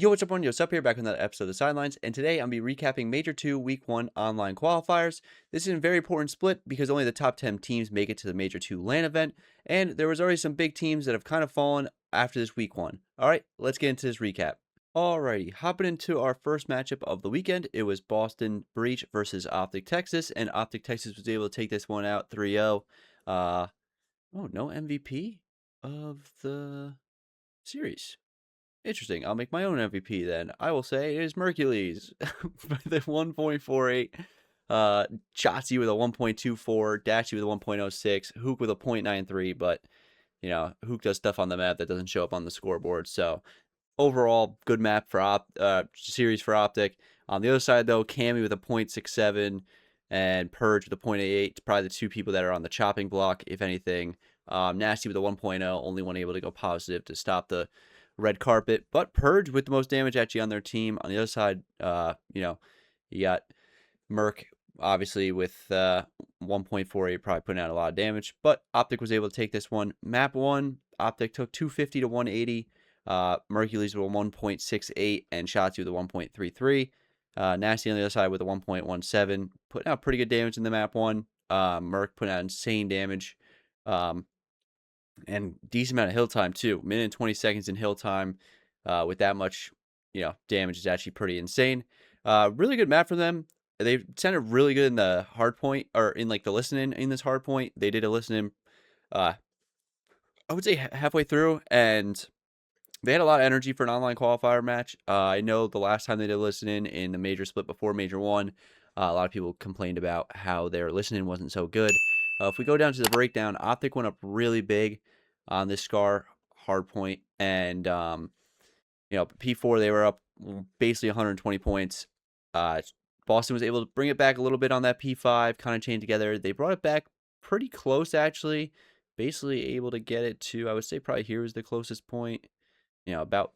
Yo, what's up, everyone? Yo, what's up here? Back with another episode of the Sidelines, and today I'm going to be recapping Major 2 Week 1 online qualifiers. This is a very important split because only the top 10 teams make it to the Major 2 LAN event, and there was already some big teams that have kind of fallen after this Week 1. Alright, let's get into this recap. Alrighty, hopping into our first matchup of the weekend, it was Boston Breach versus Optic Texas, and Optic Texas was able to take this one out 3-0. Oh, no MVP of the series. Interesting. I'll make my own MVP then. I will say it is Mercules with a 1.48. Shotzi with a 1.24. Dashy with a 1.06. Hook with a 0.93. But, you know, Hook does stuff on the map that doesn't show up on the scoreboard. So, overall, good map for series for Optic. On the other side, though, Cammy with a 0.67 and Purge with a 0.88. Probably the two people that are on the chopping block, if anything. Nasty with a 1.0. Only one able to go positive to stop the red carpet, but Purge with the most damage actually on their team. On the other side, you got Merc obviously with 1.48, probably putting out a lot of damage, but Optic was able to take this one. Map 1, Optic took 250 to 180. Mercules with a 1.68 and Shotzi with a 1.33. Nasty on the other side with a 1.17, putting out pretty good damage in the map 1. Merc putting out insane damage. And decent amount of hill time too. Minute and 20 seconds in hill time with that much, damage is actually pretty insane. Really good map for them. They sounded really good in the hard point, or in like the listening in this hard point. They did a listening, I would say halfway through, and they had a lot of energy for an online qualifier match. I know the last time they did listening in the major split before Major 1, a lot of people complained about how their listening wasn't so good. If we go down to the breakdown, Optic went up really big on this Scar hardpoint, and P4 they were up basically 120 points. Boston was able to bring it back a little bit on that P5, kind of chained together. They brought it back pretty close actually, basically able to get it to, I would say probably here was the closest point, about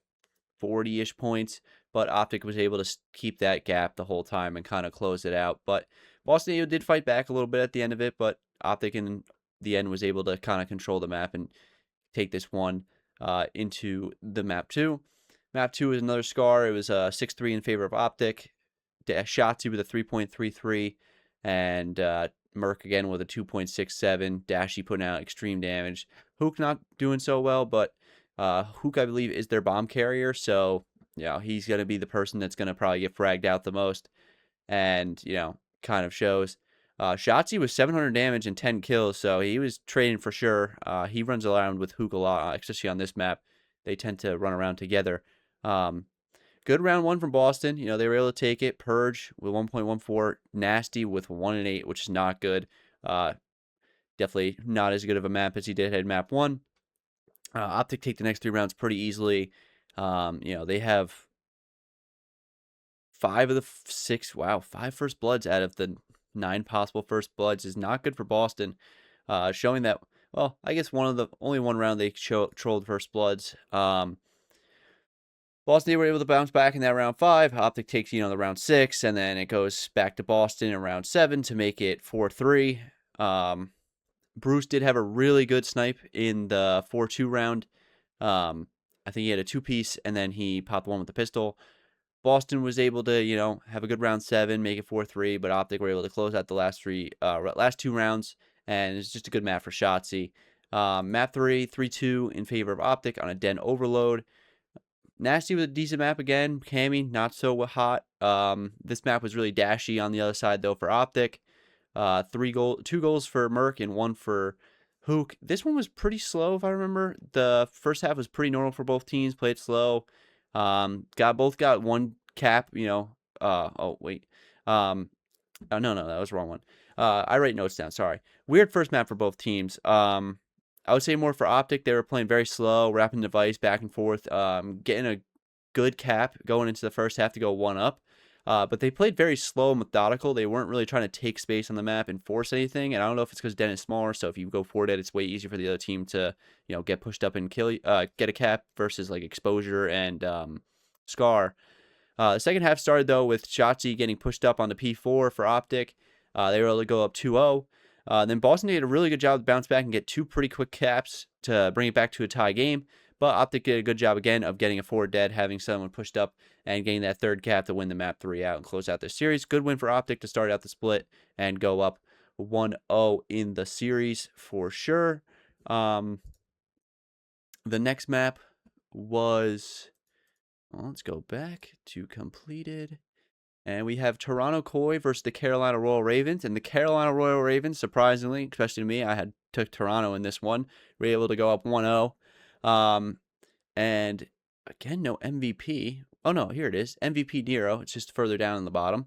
40-ish points, but Optic was able to keep that gap the whole time and kind of close it out. But Boston did fight back a little bit at the end of it, but Optic in the end was able to kind of control the map and take this one into the map 2. Map 2 is another Scar. It was 6-3 in favor of Optic. Shotzi with a 3.33, and Merc again with a 2.67. Dashy putting out extreme damage. Hook not doing so well, but Hook, I believe, is their bomb carrier, so he's going to be the person that's going to probably get fragged out the most, and kind of shows. Shotzi was 700 damage and 10 kills, so he was trading for sure. He runs around with Hook a lot, especially on this map. They tend to run around together. Good round 1 from Boston. They were able to take it. Purge with 1.14. Nasty with 1-8, which is not good. Definitely not as good of a map as he did at map 1. Optic take the next 3 rounds pretty easily. They have 5 of the 6. Wow, 5 first bloods out of the 9 possible first bloods is not good for Boston. Showing that, well, I guess only one round they trolled first bloods. Boston, they were able to bounce back in that round 5. Optic takes, the round 6, and then it goes back to Boston in round 7 to make it 4-3. Bruce did have a really good snipe in the 4-2 round. I think he had a 2-piece, and then he popped one with the pistol. Boston was able to, have a good round 7, make it 4-3, but Optic were able to close out the last 2 rounds, and it's just a good map for Shotzi. Map 3, 3-2 in favor of Optic on a Den Overload. Nasty with a decent map again. Cammy, not so hot. This map was really dashy on the other side, though, for Optic. 2 goals for Merc and 1 for Hook. This one was pretty slow, if I remember. The first half was pretty normal for both teams. Played slow. Both got 1 cap. Oh wait. No, that was the wrong one. I write notes down. Sorry. Weird first map for both teams. I would say more for Optic. They were playing very slow, wrapping device back and forth, getting a good cap going into the first half to go 1 up. But they played very slow and methodical. They weren't really trying to take space on the map and force anything. And I don't know if it's because Den is smaller, so if you go for it, it's way easier for the other team to, get pushed up and get a cap versus like Exposure and Scar. The second half started, though, with Shotzi getting pushed up on the P4 for Optic. They were able to go up 2-0. Then Boston did a really good job to bounce back and get 2 pretty quick caps to bring it back to a tie game. But Optic did a good job again of getting a 4 dead, having someone pushed up, and getting that third cap to win the map 3 out and close out the series. Good win for Optic to start out the split and go up 1-0 in the series for sure. The next map was, well, let's go back to completed. And we have Toronto Koi versus the Carolina Royal Ravens. And the Carolina Royal Ravens, surprisingly, especially to me, I had took Toronto in this one. We were able to go up 1-0. And again, no MVP. Oh, no, here it is. MVP Nero. It's just further down in the bottom.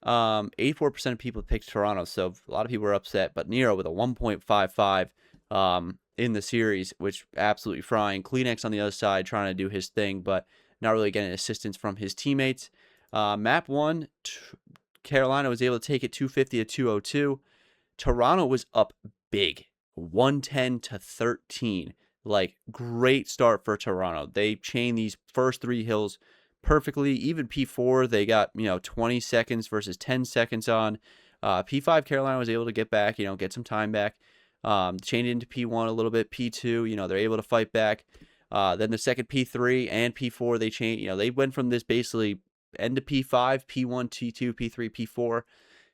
84% of people picked Toronto, so a lot of people were upset. But Nero with a 1.55 in the series, which absolutely frying. Kleenex on the other side trying to do his thing, but not really getting assistance from his teammates. Map 1, Carolina was able to take it 250 to 202. Toronto was up big, 110 to 13. Like, great start for Toronto. They chained these first 3 hills perfectly. Even P4, they got, 20 seconds versus 10 seconds on. P5, Carolina was able to get back, get some time back. Chained into P1 a little bit. P2, they're able to fight back. Then the second P3 and P4, they changed, they went from this basically end to P5, P1, T2, P3, P4,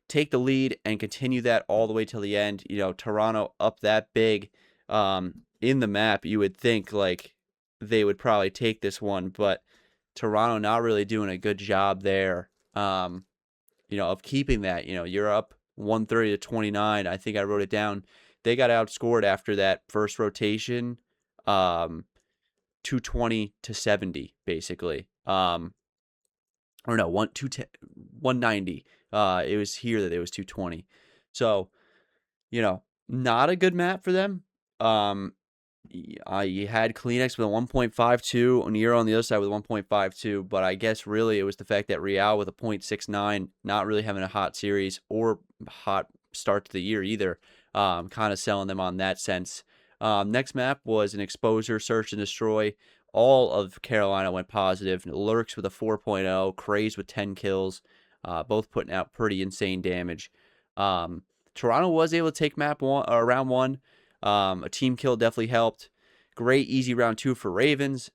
take the lead and continue that all the way till the end. Toronto up that big in the map, you would think like they would probably take this one, but Toronto not really doing a good job there, of keeping that. You're up 130 to 29. I think I wrote it down. They got outscored after that first rotation, 220 to 70, basically. Or no, 190. It was here that it was 220. So, not a good map for them. You had Kleenex with a 1.52, Nero on the other side with 1.52, but I guess really it was the fact that Real with a 0.69, not really having a hot series or hot start to the year either, kind of selling them on that sense. Next map was an exposure, search and destroy. All of Carolina went positive. Lurks with a 4.0, Craze with 10 kills, both putting out pretty insane damage. Toronto was able to take round 1. A team kill definitely helped. Great easy round 2 for Ravens.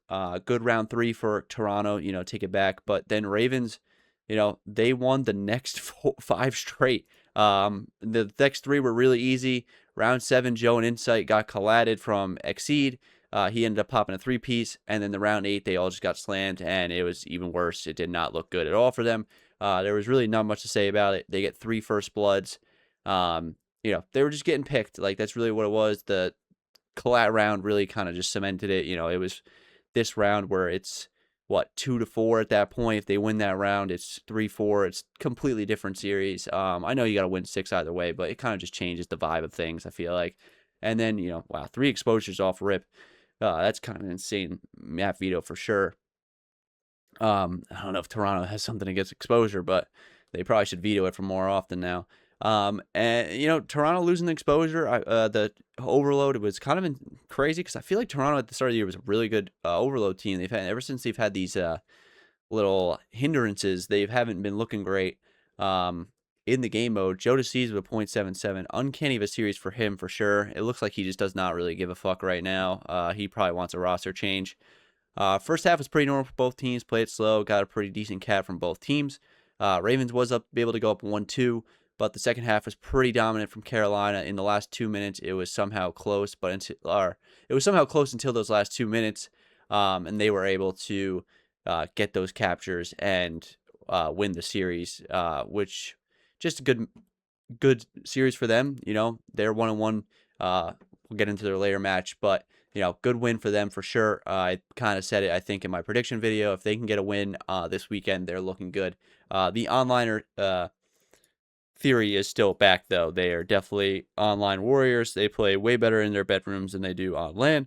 Good round 3 for Toronto, take it back. But then Ravens, they won the next 5 straight. The next 3 were really easy. Round 7, Joe and Insight got collided from Exceed. He ended up popping a 3-piece, and then the round 8, they all just got slammed, and it was even worse. It did not look good at all for them. There was really not much to say about it. They get 3 first bloods. They were just getting picked. Like, that's really what it was. The collat round really kind of just cemented it. It was this round where it's, 2-4 at that point. If they win that round, it's 3-4. It's completely different series. I know you got to win 6 either way, but it kind of just changes the vibe of things, I feel like. And then, 3 exposures off rip. That's kind of an insane map veto for sure. I don't know if Toronto has something against exposure, but they probably should veto it for more often now. And Toronto losing the exposure, the overload, it was kind of crazy because I feel like Toronto at the start of the year was a really good overload team. They've had ever since they've had these little hindrances, they haven't been looking great. In the game mode, Joe DeCease with a 0.77, uncanny of a series for him for sure. It looks like he just does not really give a fuck right now. He probably wants a roster change. First half was pretty normal for both teams. Played it slow, got a pretty decent cap from both teams. Ravens was able to go up 1-2, but the second half was pretty dominant from Carolina. In the last 2 minutes, it was somehow close, it was somehow close until those last 2 minutes, and they were able to get those captures and win the series, which just a good series for them. They're 1-1. We'll get into their later match, but good win for them for sure. I kind of said it, I think, in my prediction video. If they can get a win this weekend, they're looking good. The onliner theory is still back, though. They are definitely online warriors. They play way better in their bedrooms than they do on LAN.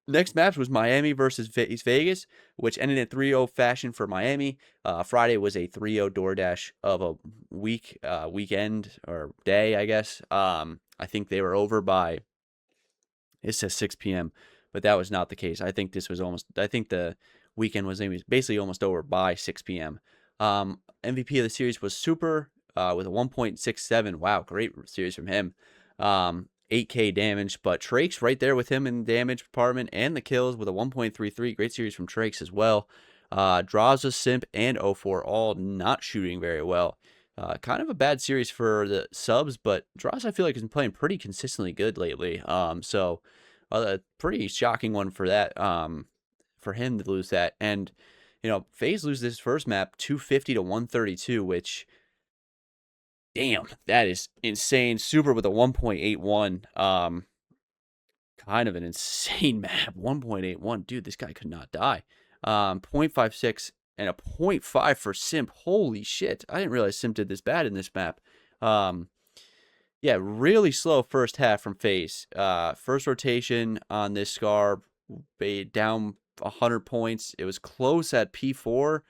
Next match was Miami versus Vegas, which ended in 3-0 fashion for Miami. Friday was a 3-0 DoorDash of a weekend or day, I guess. I think they were over by, it says 6 p.m., but that was not the case. I think the weekend was basically almost over by 6 p.m. MVP of the series was Super with a 1.67. Wow, great series from him. 8K damage, but Trake's right there with him in the damage department and the kills with a 1.33. Great series from Trake's as well. Draza, Simp, and 04 all not shooting very well. Kind of a bad series for the subs, but Draza I feel like has been playing pretty consistently good lately. So a pretty shocking one for that. For him to lose that, and FaZe lose this first map 250 to 132, which damn, that is insane. Super with a 1.81. Kind of an insane map. 1.81. Dude, this guy could not die. 0.56 and a 0.5 for Simp. Holy shit. I didn't realize Simp did this bad in this map. Yeah, really slow first half from FaZe. First rotation on this Scar, down 100 points. It was close at P4,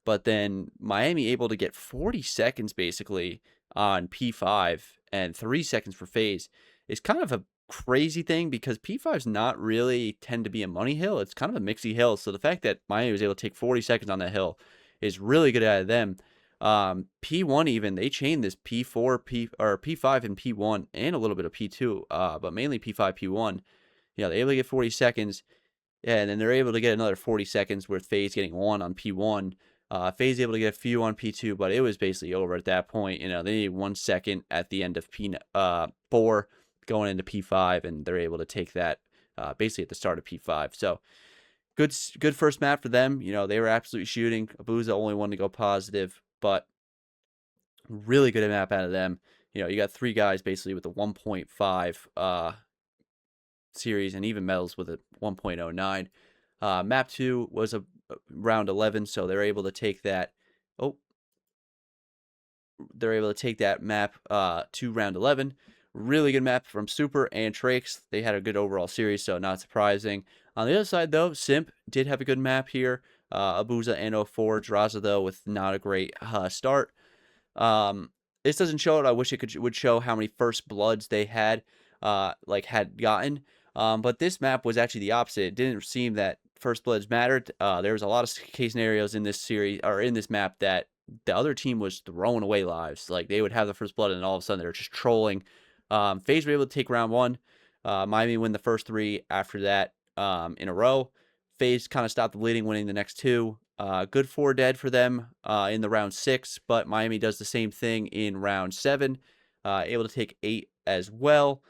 but then Miami able to get 40 seconds basically on P5 and 3 seconds for FaZe is kind of a crazy thing because P5's not really tend to be a money hill. It's kind of a mixy hill. So the fact that Miami was able to take 40 seconds on that hill is really good out of them. P1 even, they chained this P4, P5 and P1 and a little bit of P2, but mainly P5, P1. They're able to get 40 seconds, and then they're able to get another 40 seconds with FaZe getting 1 on P1. FaZe able to get a few on P2, but it was basically over at that point. They needed 1 second at the end of P4 going into P5, and they're able to take that basically at the start of P5. So good first map for them. They were absolutely shooting. Abuza only one to go positive, but really good map out of them. You got 3 guys basically with a 1.5 series, and even Metals with a 1.09. Map 2 was a round 11, so they're able to take that. They're able to take that map to round 11. Really good map from Super and Trakes. They had a good overall series, so not surprising. On the other side, though, Simp did have a good map here. Abuza and 04. Draza, though, with not a great start. This doesn't show it. I wish it would show how many first bloods they had gotten. But this map was actually the opposite. It didn't seem that first bloods mattered. There was a lot of case scenarios in this series or in this map that the other team was throwing away lives. Like they would have the first blood, and all of a sudden they're just trolling. FaZe were able to take round 1. Miami win the first 3 after that in a row. FaZe kind of stopped the bleeding, winning the next 2. Good 4 dead for them in the round 6, but Miami does the same thing in round 7. Able to take 8 as well.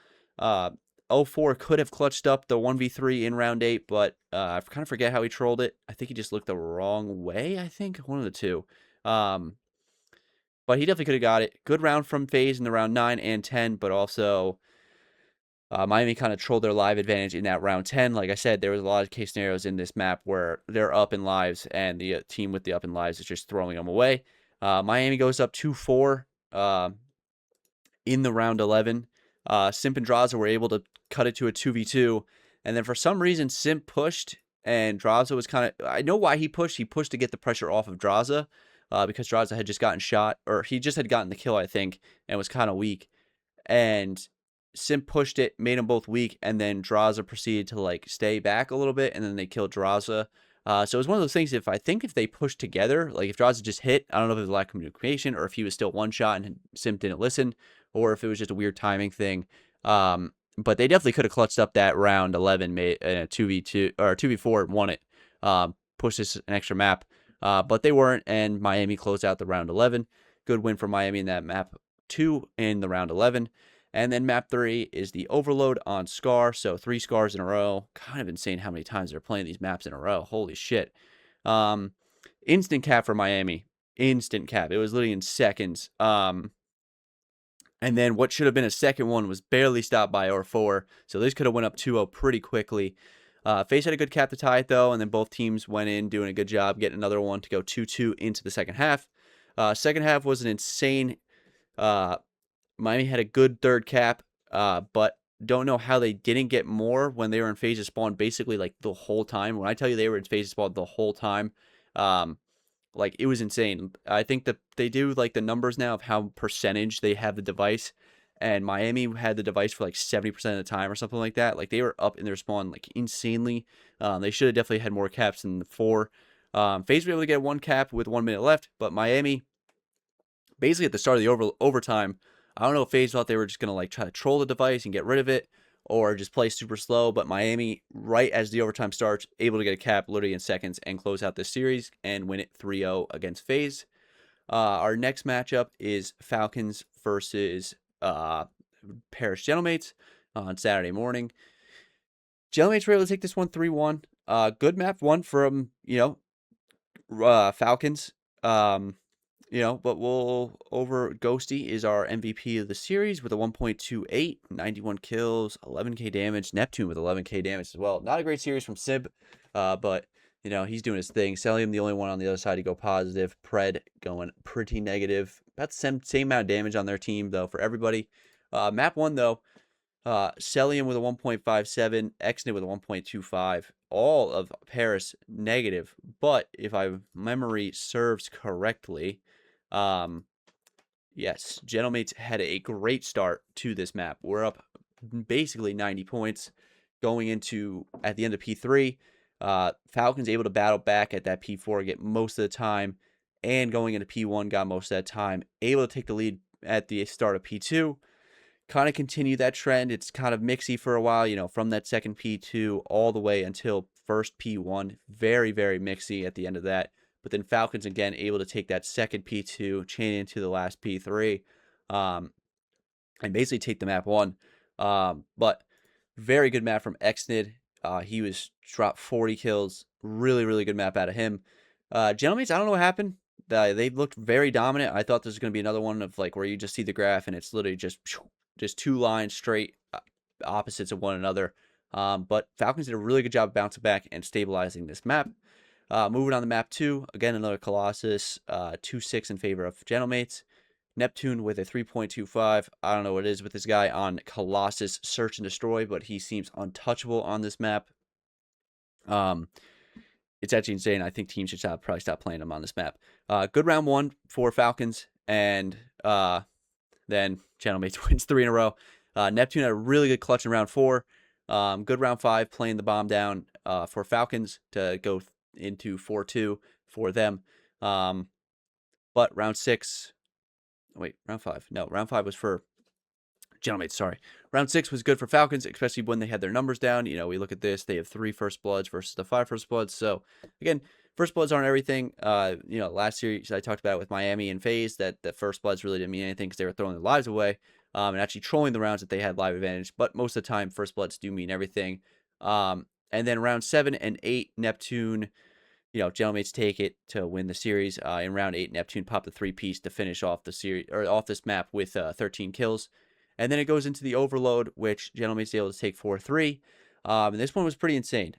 04 could have clutched up the 1v3 in round 8, but I kind of forget how he trolled it. I think he just looked the wrong way, I think. One of the two. But he definitely could have got it. Good round from FaZe in the round 9 and 10, but also Miami kind of trolled their live advantage in that round 10. Like I said, there was a lot of case scenarios in this map where they're up in lives, and the team with the up in lives is just throwing them away. Miami goes up 2-4 in the round 11. Simp and Draza were able to cut it to a 2v2, and then for some reason Simp pushed, and Draza was kind of, I know why he pushed. He pushed to get the pressure off of Draza because Draza had just gotten shot, or he just had gotten the kill, I think, and was kind of weak. And Simp pushed it, made them both weak, and then Draza proceeded to stay back a little bit, and then they killed Draza. So it was one of those things, if they pushed together, like if Draza just hit, I don't know if it was lack of communication, or if he was still one shot and Simp didn't listen, or if it was just a weird timing thing. But they definitely could have clutched up that round 11, made a 2v2 or 2v4 and won it. Pushed this an extra map, but they weren't, and Miami closed out the round 11. Good win for Miami in that map 2 in the round 11. And then map 3 is the Overload on Scar. So 3 Scars in a row. Kind of insane how many times they're playing these maps in a row. Holy shit. Instant cap for Miami. Instant cap. It was literally in seconds. And then what should have been a second one was barely stopped by R4. So this could have went up 2-0 pretty quickly. FaZe had a good cap to tie it, though. And then both teams went in doing a good job getting another one to go 2-2 into the second half. Second half was an insane... Miami had a good third cap, but don't know how they didn't get more when they were in phases spawn basically the whole time. When I tell you they were in phases spawn the whole time, it was insane. I think that they do the numbers now of how percentage they have the device, and Miami had the device for 70% of the time or something like that. They were up in their spawn insanely. They should have definitely had more caps than the 4. FaZe were able to get 1 cap with 1 minute left, but Miami, basically at the start of the overtime, I don't know if FaZe thought they were just going to like try to troll the device and get rid of it or just play super slow. But Miami, right as the overtime starts, able to get a cap literally in seconds and close out this series and win it 3-0 against FaZe. Our next matchup is Falcons versus Paris Gentlemates on Saturday morning. Gentlemates were able to take this one 3-1. Good map one from, Falcons. But we'll over Ghosty is our MVP of the series with a 1.28, 91 kills, 11k damage. Neptune with 11k damage as well. Not a great series from Sib, but he's doing his thing. Celium, the only one on the other side to go positive. Pred going pretty negative. About the same amount of damage on their team though for everybody. Map one though. Celium with a 1.57, Exnit with a 1.25, all of Paris negative. But if memory serves correctly, yes, Gentlemates had a great start to this map. We're up basically 90 points going into at the end of P3. Falcons able to battle back at that P4, get most of the time, and going into P1 got most of that time. Able to take the lead at the start of P2. Kind of continue that trend. It's kind of mixy for a while, from that second P2 all the way until first P1. Very, very mixy at the end of that. But then Falcons, again, able to take that second P2, chain into the last P3, and basically take the map one. But very good map from Exnid. He was dropped 40 kills. Really, really good map out of him. Gentlemates, I don't know what happened. They looked very dominant. I thought this was going to be another one of like where you just see the graph and it's literally just two lines straight opposites of one another. But Falcons did a really good job bouncing back and stabilizing this map. Moving on to map 2, again, another Colossus, 2-6 in favor of Gentlemates. Neptune with a 3.25. I don't know what it is with this guy on Colossus Search and Destroy, but he seems untouchable on this map. It's actually insane. I think teams should probably stop playing him on this map. Good round 1 for Falcons, and then Gentlemates wins 3 in a row. Neptune had a really good clutch in round 4. Good round 5, playing the bomb down for Falcons to go into 4-2 for them. But round 6, round 5. No, round 5 was for Gentlemates, sorry. Round 6 was good for Falcons, especially when they had their numbers down. We look at this. They have 3 First Bloods versus the 5 First Bloods. So, again, First Bloods aren't everything. Last series I talked about with Miami and FaZe that the First Bloods really didn't mean anything because they were throwing their lives away and actually trolling the rounds that they had live advantage. But most of the time, First Bloods do mean everything. And then round 7 and 8, Neptune, Gentlemates take it to win the series. In round 8, Neptune popped the 3-piece to finish off the series or off this map with 13 kills. And then it goes into the overload, which Gentlemates able to take 4-3. And this one was pretty insane.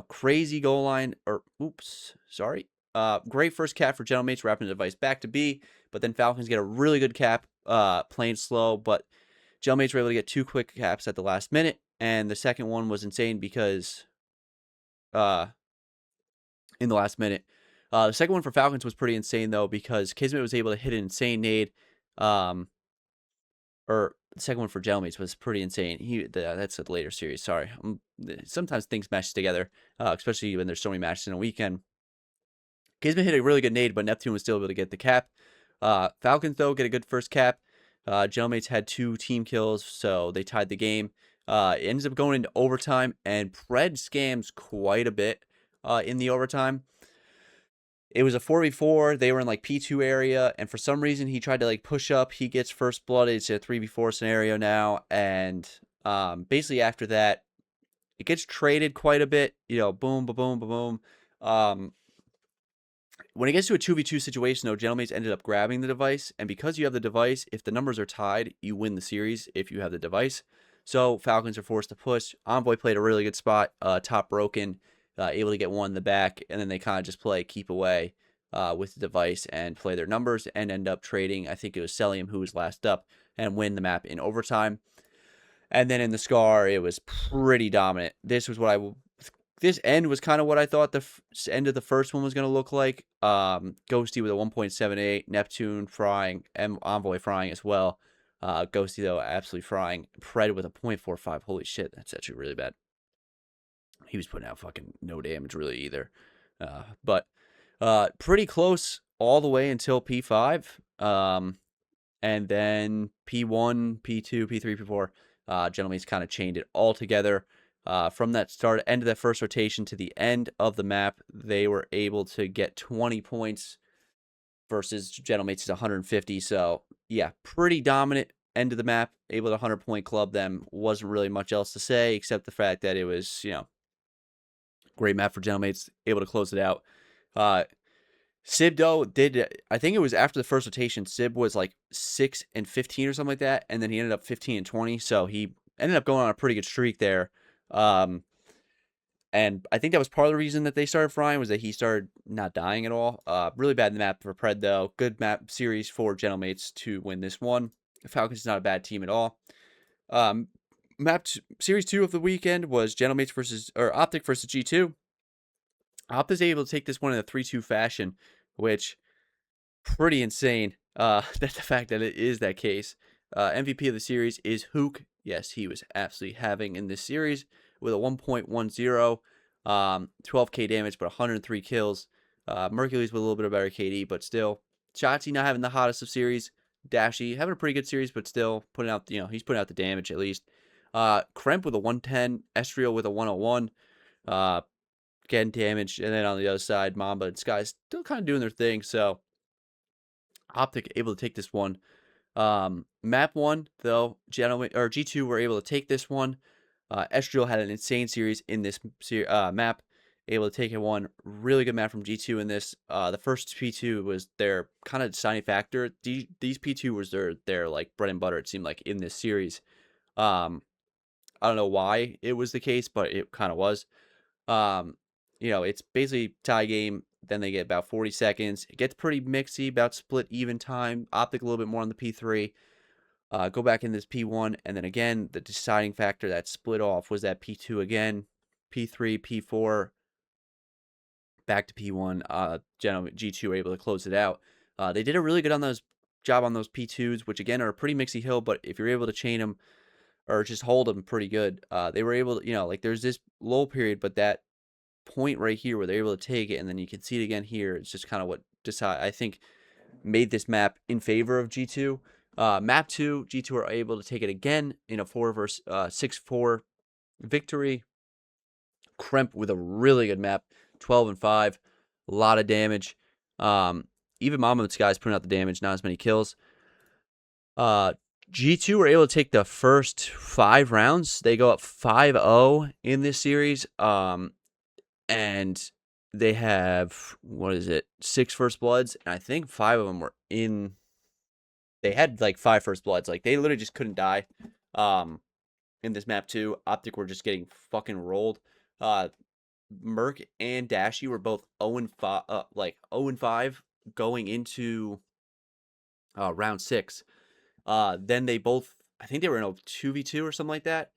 Crazy goal line, great first cap for Gentlemates, wrapping the device back to B. But then Falcons get a really good cap, playing slow. But Gentlemates were able to get 2 quick caps at the last minute. And the second one was insane because in the last minute. The second one for Falcons was pretty insane, though, because Kismet was able to hit an insane nade. Or the second one for Gentlemates was pretty insane. That's a later series. Sorry. Sometimes things mesh together, especially when there's so many matches in a weekend. Kismet hit a really good nade, but Neptune was still able to get the cap. Falcons, though, get a good first cap. Gentlemates had 2 team kills, so they tied the game. It ends up going into overtime, and Pred scams quite a bit in the overtime. It was a 4v4. They were in like P2 area, and for some reason he tried to like push up. He gets first blood. It's a 3v4 scenario now, and basically after that, it gets traded quite a bit. Boom, boom, boom, boom. When it gets to a 2v2 situation, though, Gentlemates ended up grabbing the device, and because you have the device, if the numbers are tied, you win the series if you have the device. So Falcons are forced to push. Envoy played a really good spot, top broken. Able to get one in the back, and then they kind of just play keep away with the device and play their numbers and end up trading. I think it was Celium who was last up and win the map in overtime. And then in the Scar, it was pretty dominant. This end was kind of what I thought the end of the first one was going to look like. Ghosty with a 1.78, Neptune frying, and Envoy frying as well. Ghosty, though, absolutely frying. Pred with a 0.45. Holy shit, that's actually really bad. He was putting out fucking no damage really either. But pretty close all the way until P5. And then P1, P2, P3, P4, Gentlemates kind of chained it all together. From that end of that first rotation to the end of the map, they were able to get 20 points versus Gentlemates is 150. So, yeah, pretty dominant end of the map. Able to 100-point club them. Wasn't really much else to say except the fact that it was, great map for Gentlemates. Able to close it out. Sib, though, I think it was after the first rotation, Sib was like 6 and 15 or something like that, and then he ended up 15 and 20, so he ended up going on a pretty good streak there. And I think that was part of the reason that they started frying, was that he started not dying at all. Really bad map for Pred, though. Good map series for Gentlemates to win this one. Falcons is not a bad team at all. Series 2 of the weekend was Optic versus G2. Op is able to take this one in a 3-2 fashion, which pretty insane. That's the fact that it is that case. MVP of the series is Hook. Yes, he was absolutely having in this series with a 1.10, 12k damage, but 103 kills. Mercury's with a little bit of better KD, but still. Shotzi not having the hottest of series. Dashy having a pretty good series, but still putting out, he's putting out the damage at least. Kremp with a 110, Estriel with a 101. Getting damage, and then on the other side, Mamba and Sky still kind of doing their thing. So Optic able to take this one. Map 1, though, G2 were able to take this one. Estriel had an insane series in this map, able to take it one. Really good map from G2 in this. The first P2 was their kind of deciding factor. These P2 was their like bread and butter, it seemed like, in this series. I don't know why it was the case, but it kind of was. It's basically tie game. Then they get about 40 seconds. It gets pretty mixy, about split even time. Optic a little bit more on the P3. Go back in this P1, and then again, the deciding factor that split off was that P2 again. P3, P4, back to P1. G2 were able to close it out. They did a really good job on those P2s, which again are a pretty mixy hill, but if you're able to chain them or just hold them pretty good, they were able to, there's this lull period, but that point right here where they're able to take it, and then you can see it again here. It's just kind of what I think made this map in favor of G2. Map 2, G2 are able to take it again in a 6-4 victory. Kremp with a really good map, 12 and 5, a lot of damage. Even Mama and Sky's putting out the damage, not as many kills. G2 were able to take the first 5 rounds. They go up 5-0 in this series. And they have, 6 first bloods, and I think 5 of them were in. They had like 5 first bloods. Like, they literally just couldn't die. In this map too, Optic were just getting fucking rolled. Merc and Dashy were both 0-5, 0-5 going into round 6. Then they both, I think they were in a 2v2 or something like that,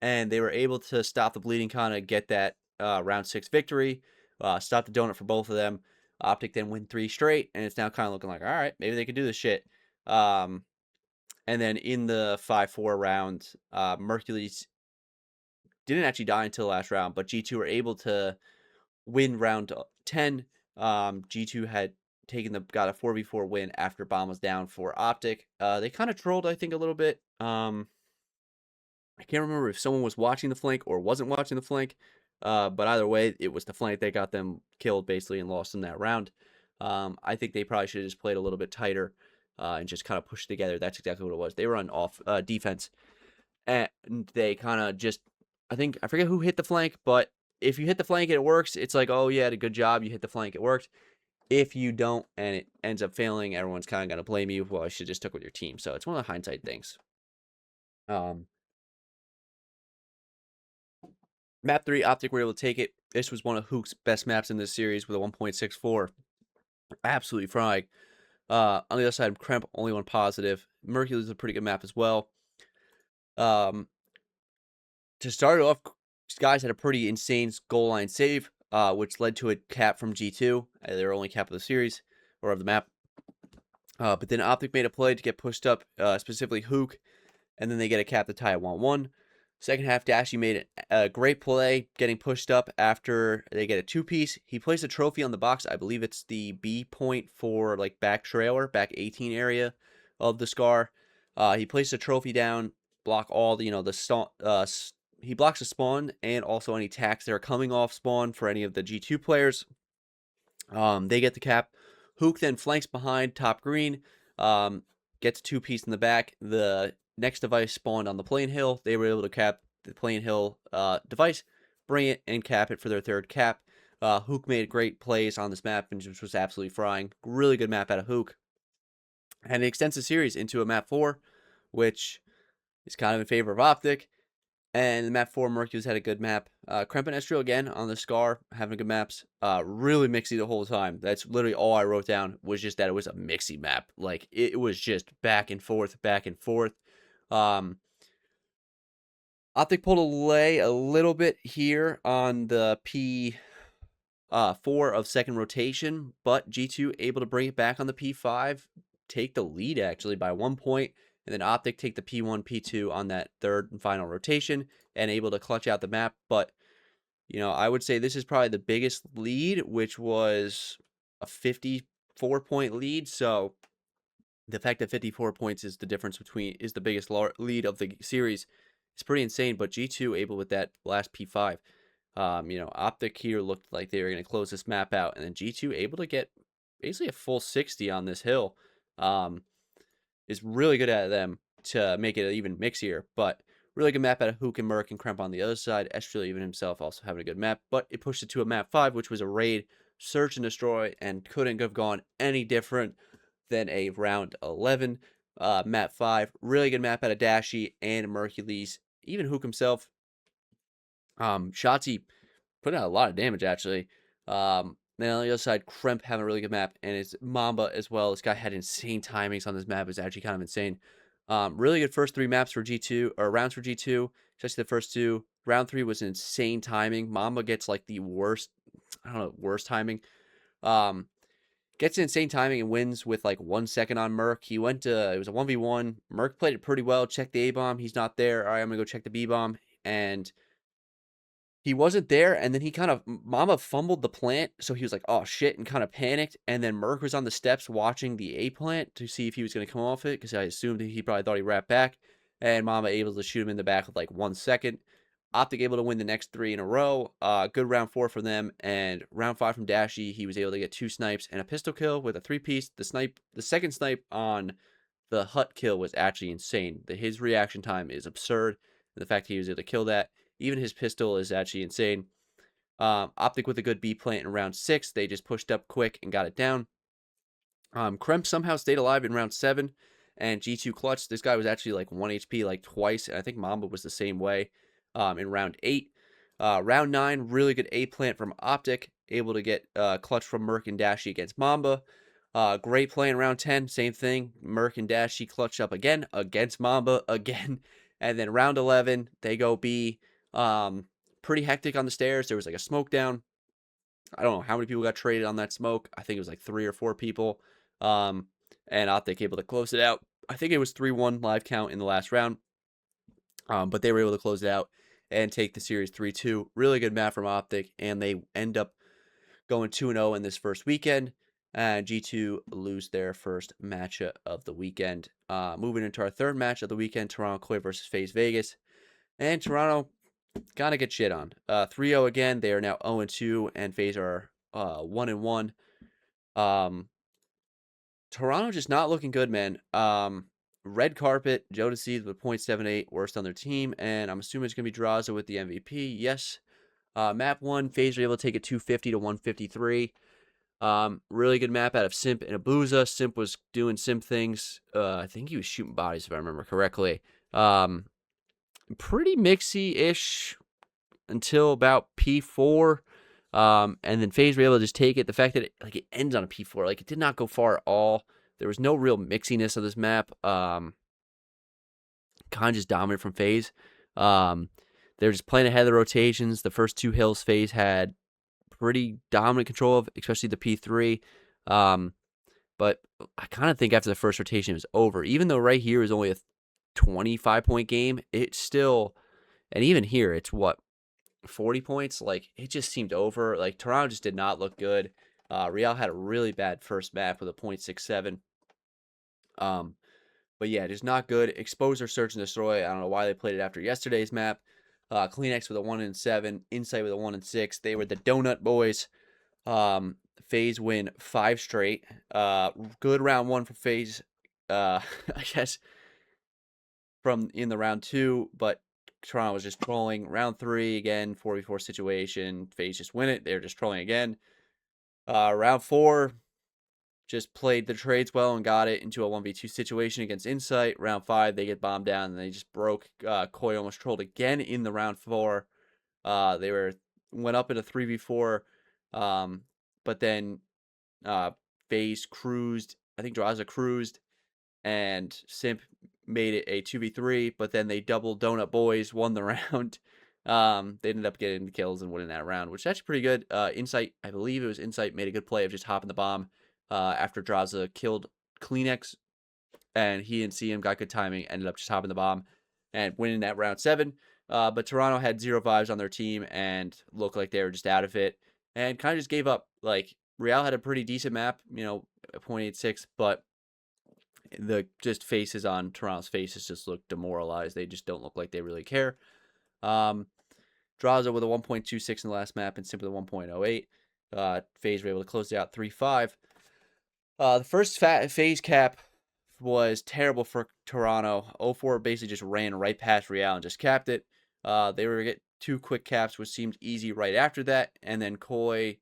and they were able to stop the bleeding, kind of get that round 6 victory. Stop the donut for both of them. Optic then win 3 straight, and it's now kind of looking like, all right, maybe they could do this shit. And then in the 5-4 round, Mercules didn't actually die until the last round, but G2 were able to win round 10. G2 had got a 4v4 win after bomb was down for Optic. They kind of trolled, I think, a little bit. I can't remember if someone was watching the flank or wasn't watching the flank, but either way, it was the flank that got them killed, basically, and lost in that round. I think they probably should have just played a little bit tighter and just kind of pushed together. That's exactly what it was. They were on defense, and they kind of just, I forget who hit the flank, but if you hit the flank and it works, it's like, oh, yeah, good job, you hit the flank, it worked. If you don't and it ends up failing, everyone's kind of going to blame you. Well, I should just stick with your team. So it's one of the hindsight things. Map 3, Optic were able to take it. This was one of Hook's best maps in this series with a 1.64. Absolutely frying. On the other side, Kremp only one positive. Mercury's a pretty good map as well. To start off, these guys had a pretty insane goal line save, which led to a cap from G2. Their only cap of the series, or of the map. But then Optic made a play to get pushed up, specifically Hook, and then they get a cap to tie at 1-1. Second half, Dashy made a great play, getting pushed up after they get a 2-piece. He placed a trophy on the box. I believe it's the B point for like back trailer, back 18 area. of the Scar. He placed a trophy down, block all the, he blocks the spawn and also any attacks that are coming off spawn for any of the G2 players. They get the cap. Hook then flanks behind top green, gets 2-piece in the back. The next device spawned on the plane hill. They were able to cap the plane hill device, bring it, and cap it for their third cap. Hook made great plays on this map, which was absolutely frying. Really good map out of Hook. And it extends the series into a map 4, which is kind of in favor of Optic. And map 4, Mercules had a good map. Kremp and Estriel again on the Scar, having good maps. Really mixy the whole time. That's literally all I wrote down, was just that it was a mixy map. Like, it was just back and forth, back and forth. Optic pulled away a little bit here on the P4 of second rotation, but G2 able to bring it back on the P5, take the lead actually by 1 point, and then Optic take the P1, P2 on that third and final rotation, and able to clutch out the map. But, I would say this is probably the biggest lead, which was a 54-point lead. So the fact that 54 points is the difference is the biggest lead of the series. It's pretty insane. But G2 able with that last P5. Optic here looked like they were going to close this map out, and then G2 able to get basically a full 60 on this hill. Is really good at them to make it even mixier, but really good map out of Hook and Merc and Kremp on the other side. Estriel even himself also having a good map, but it pushed it to a map 5, which was a raid, search and destroy, and couldn't have gone any different than a round 11. Map 5, really good map out of Dashy and Mercules. Even Hook himself, Shotzi put out a lot of damage actually. Then on the other side, Kremp having a really good map, and it's Mamba as well. This guy had insane timings on this map. It's actually kind of insane. Really good first 3 maps for G2, or rounds for G2, especially the first 2. Round 3 was insane timing. Mamba gets like the worst, worst timing. Gets insane timing and wins with like 1 second on Merc. He went to, it was a 1v1. Merc played it pretty well. Checked the A-bomb. He's not there. All right, I'm going to go check the B-bomb. And he wasn't there, and then Mama fumbled the plant, so he was like, oh shit, and kind of panicked, and then Merc was on the steps watching the A plant to see if he was going to come off it, because I assumed he probably thought he wrapped back, and Mama able to shoot him in the back with like 1 second. Optic able to win the next 3 in a row. Good round 4 for them, and round 5 from Dashy, he was able to get 2 snipes and a pistol kill with a 3-piece. The second snipe on the hut kill was actually insane. His reaction time is absurd, and the fact he was able to kill that. Even his pistol is actually insane. Optic with a good B plant in round 6. They just pushed up quick and got it down. Kremp somehow stayed alive in round 7. And G2 clutch. This guy was actually like 1 HP like twice. And I think Mamba was the same way in round 8. Round 9, really good A plant from Optic. Able to get clutch from Merc and Dashy against Mamba. Great play in round 10. Same thing. Merc and Dashy clutch up again against Mamba again. And then round 11, they go B. Pretty hectic on the stairs. There was like a smoke down. I don't know how many people got traded on that smoke. I think it was like 3 or 4 people. And Optic able to close it out. I think it was 3-1 live count in the last round. But they were able to close it out and take the series 3-2. Really good map from Optic, and they end up going 2-0 in this first weekend. And G2 lose their first match of the weekend. Moving into our third match of the weekend, Toronto Koi versus FaZe Vegas. And Toronto kind of get shit on. 3-0 again. They are now 0-2, and FaZe are 1-1. Toronto just not looking good, man. Red carpet, Jodeci with 0.78, worst on their team, and I'm assuming it's going to be Draza with the MVP. Yes. Map 1, FaZe were able to take it 250 to 153. Really good map out of Simp and Abuza. Simp was doing Simp things. I think he was shooting bodies, if I remember correctly. Pretty mixy-ish until about P4. And then FaZe were able to just take it. The fact that it ends on a P4, it did not go far at all. There was no real mixiness of this map. Kind of just dominant from FaZe. They're just playing ahead of the rotations. The first 2 hills FaZe had pretty dominant control of, especially the P3. But I kind of think after the first rotation it was over. Even though right here is only a 25-point game, it's still, and even here it's 40 points. It just seemed over. Toronto just did not look good. Real had a really bad first map with a 0.67. But yeah, just not good. Exposure, Search and Destroy. I don't know why they played it after yesterday's map. Kleenex with a 1-7, Insight with a 1-6. They were the Donut Boys. FaZe win 5 straight. Good round 1 for FaZe. I guess from in the round 2, but Toronto was just trolling. Round 3 again, 4v4 situation. FaZe just win it. They're just trolling again. Round 4, just played the trades well and got it into a 1v2 situation against Insight. Round 5, they get bombed down and they just broke. Koi almost trolled again in the round 4. They went up in a 3v4, but then FaZe cruised. I think Draza cruised, and Simp made it a 2v3, but then they doubled Donut Boys, won the round. They ended up getting the kills and winning that round, which is actually pretty good. Insight, I believe it was Insight, made a good play of just hopping the bomb after Draza killed Kleenex, and he and CM got good timing, ended up just hopping the bomb and winning that round 7. But Toronto had 0 vibes on their team and looked like they were just out of it and kind of just gave up. Like, Real had a pretty decent map, 0.86, but the just faces on Toronto's faces just look demoralized. They just don't look like they really care. Draza with a 1.26 in the last map and Simp with a 1.08. FaZe were able to close it out 3-5. The first FaZe cap was terrible for Toronto. 0-4 basically just ran right past Real and just capped it. They were get 2 quick caps, which seemed easy right after that, and then Koi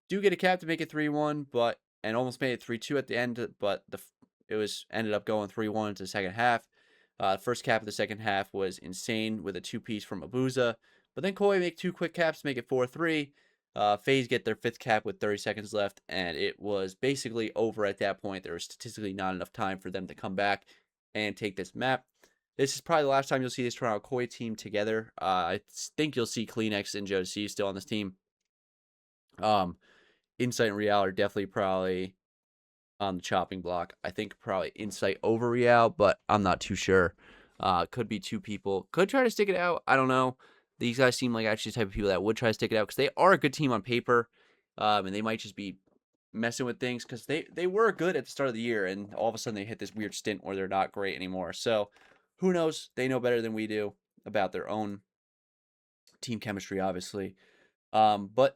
do get a cap to make it 3-1, and almost made it 3-2 at the end, but it ended up going 3-1 into the second half. First cap of the second half was insane with a 2-piece from Abuza, but then Koi make 2 quick caps to make it 4-3. FaZe get their 5th cap with 30 seconds left, and it was basically over at that point. There was statistically not enough time for them to come back and take this map. This is probably the last time you'll see this Toronto Koi team together. I think you'll see Kleenex and Joe C still on this team. Insight and Real are definitely probably on the chopping block. I think probably Insight over Real, but I'm not too sure. Could be 2 people. Could try to stick it out. I don't know. These guys seem like actually the type of people that would try to stick it out because they are a good team on paper, and they might just be messing with things because they were good at the start of the year, and all of a sudden they hit this weird stint where they're not great anymore. So who knows? They know better than we do about their own team chemistry, obviously. But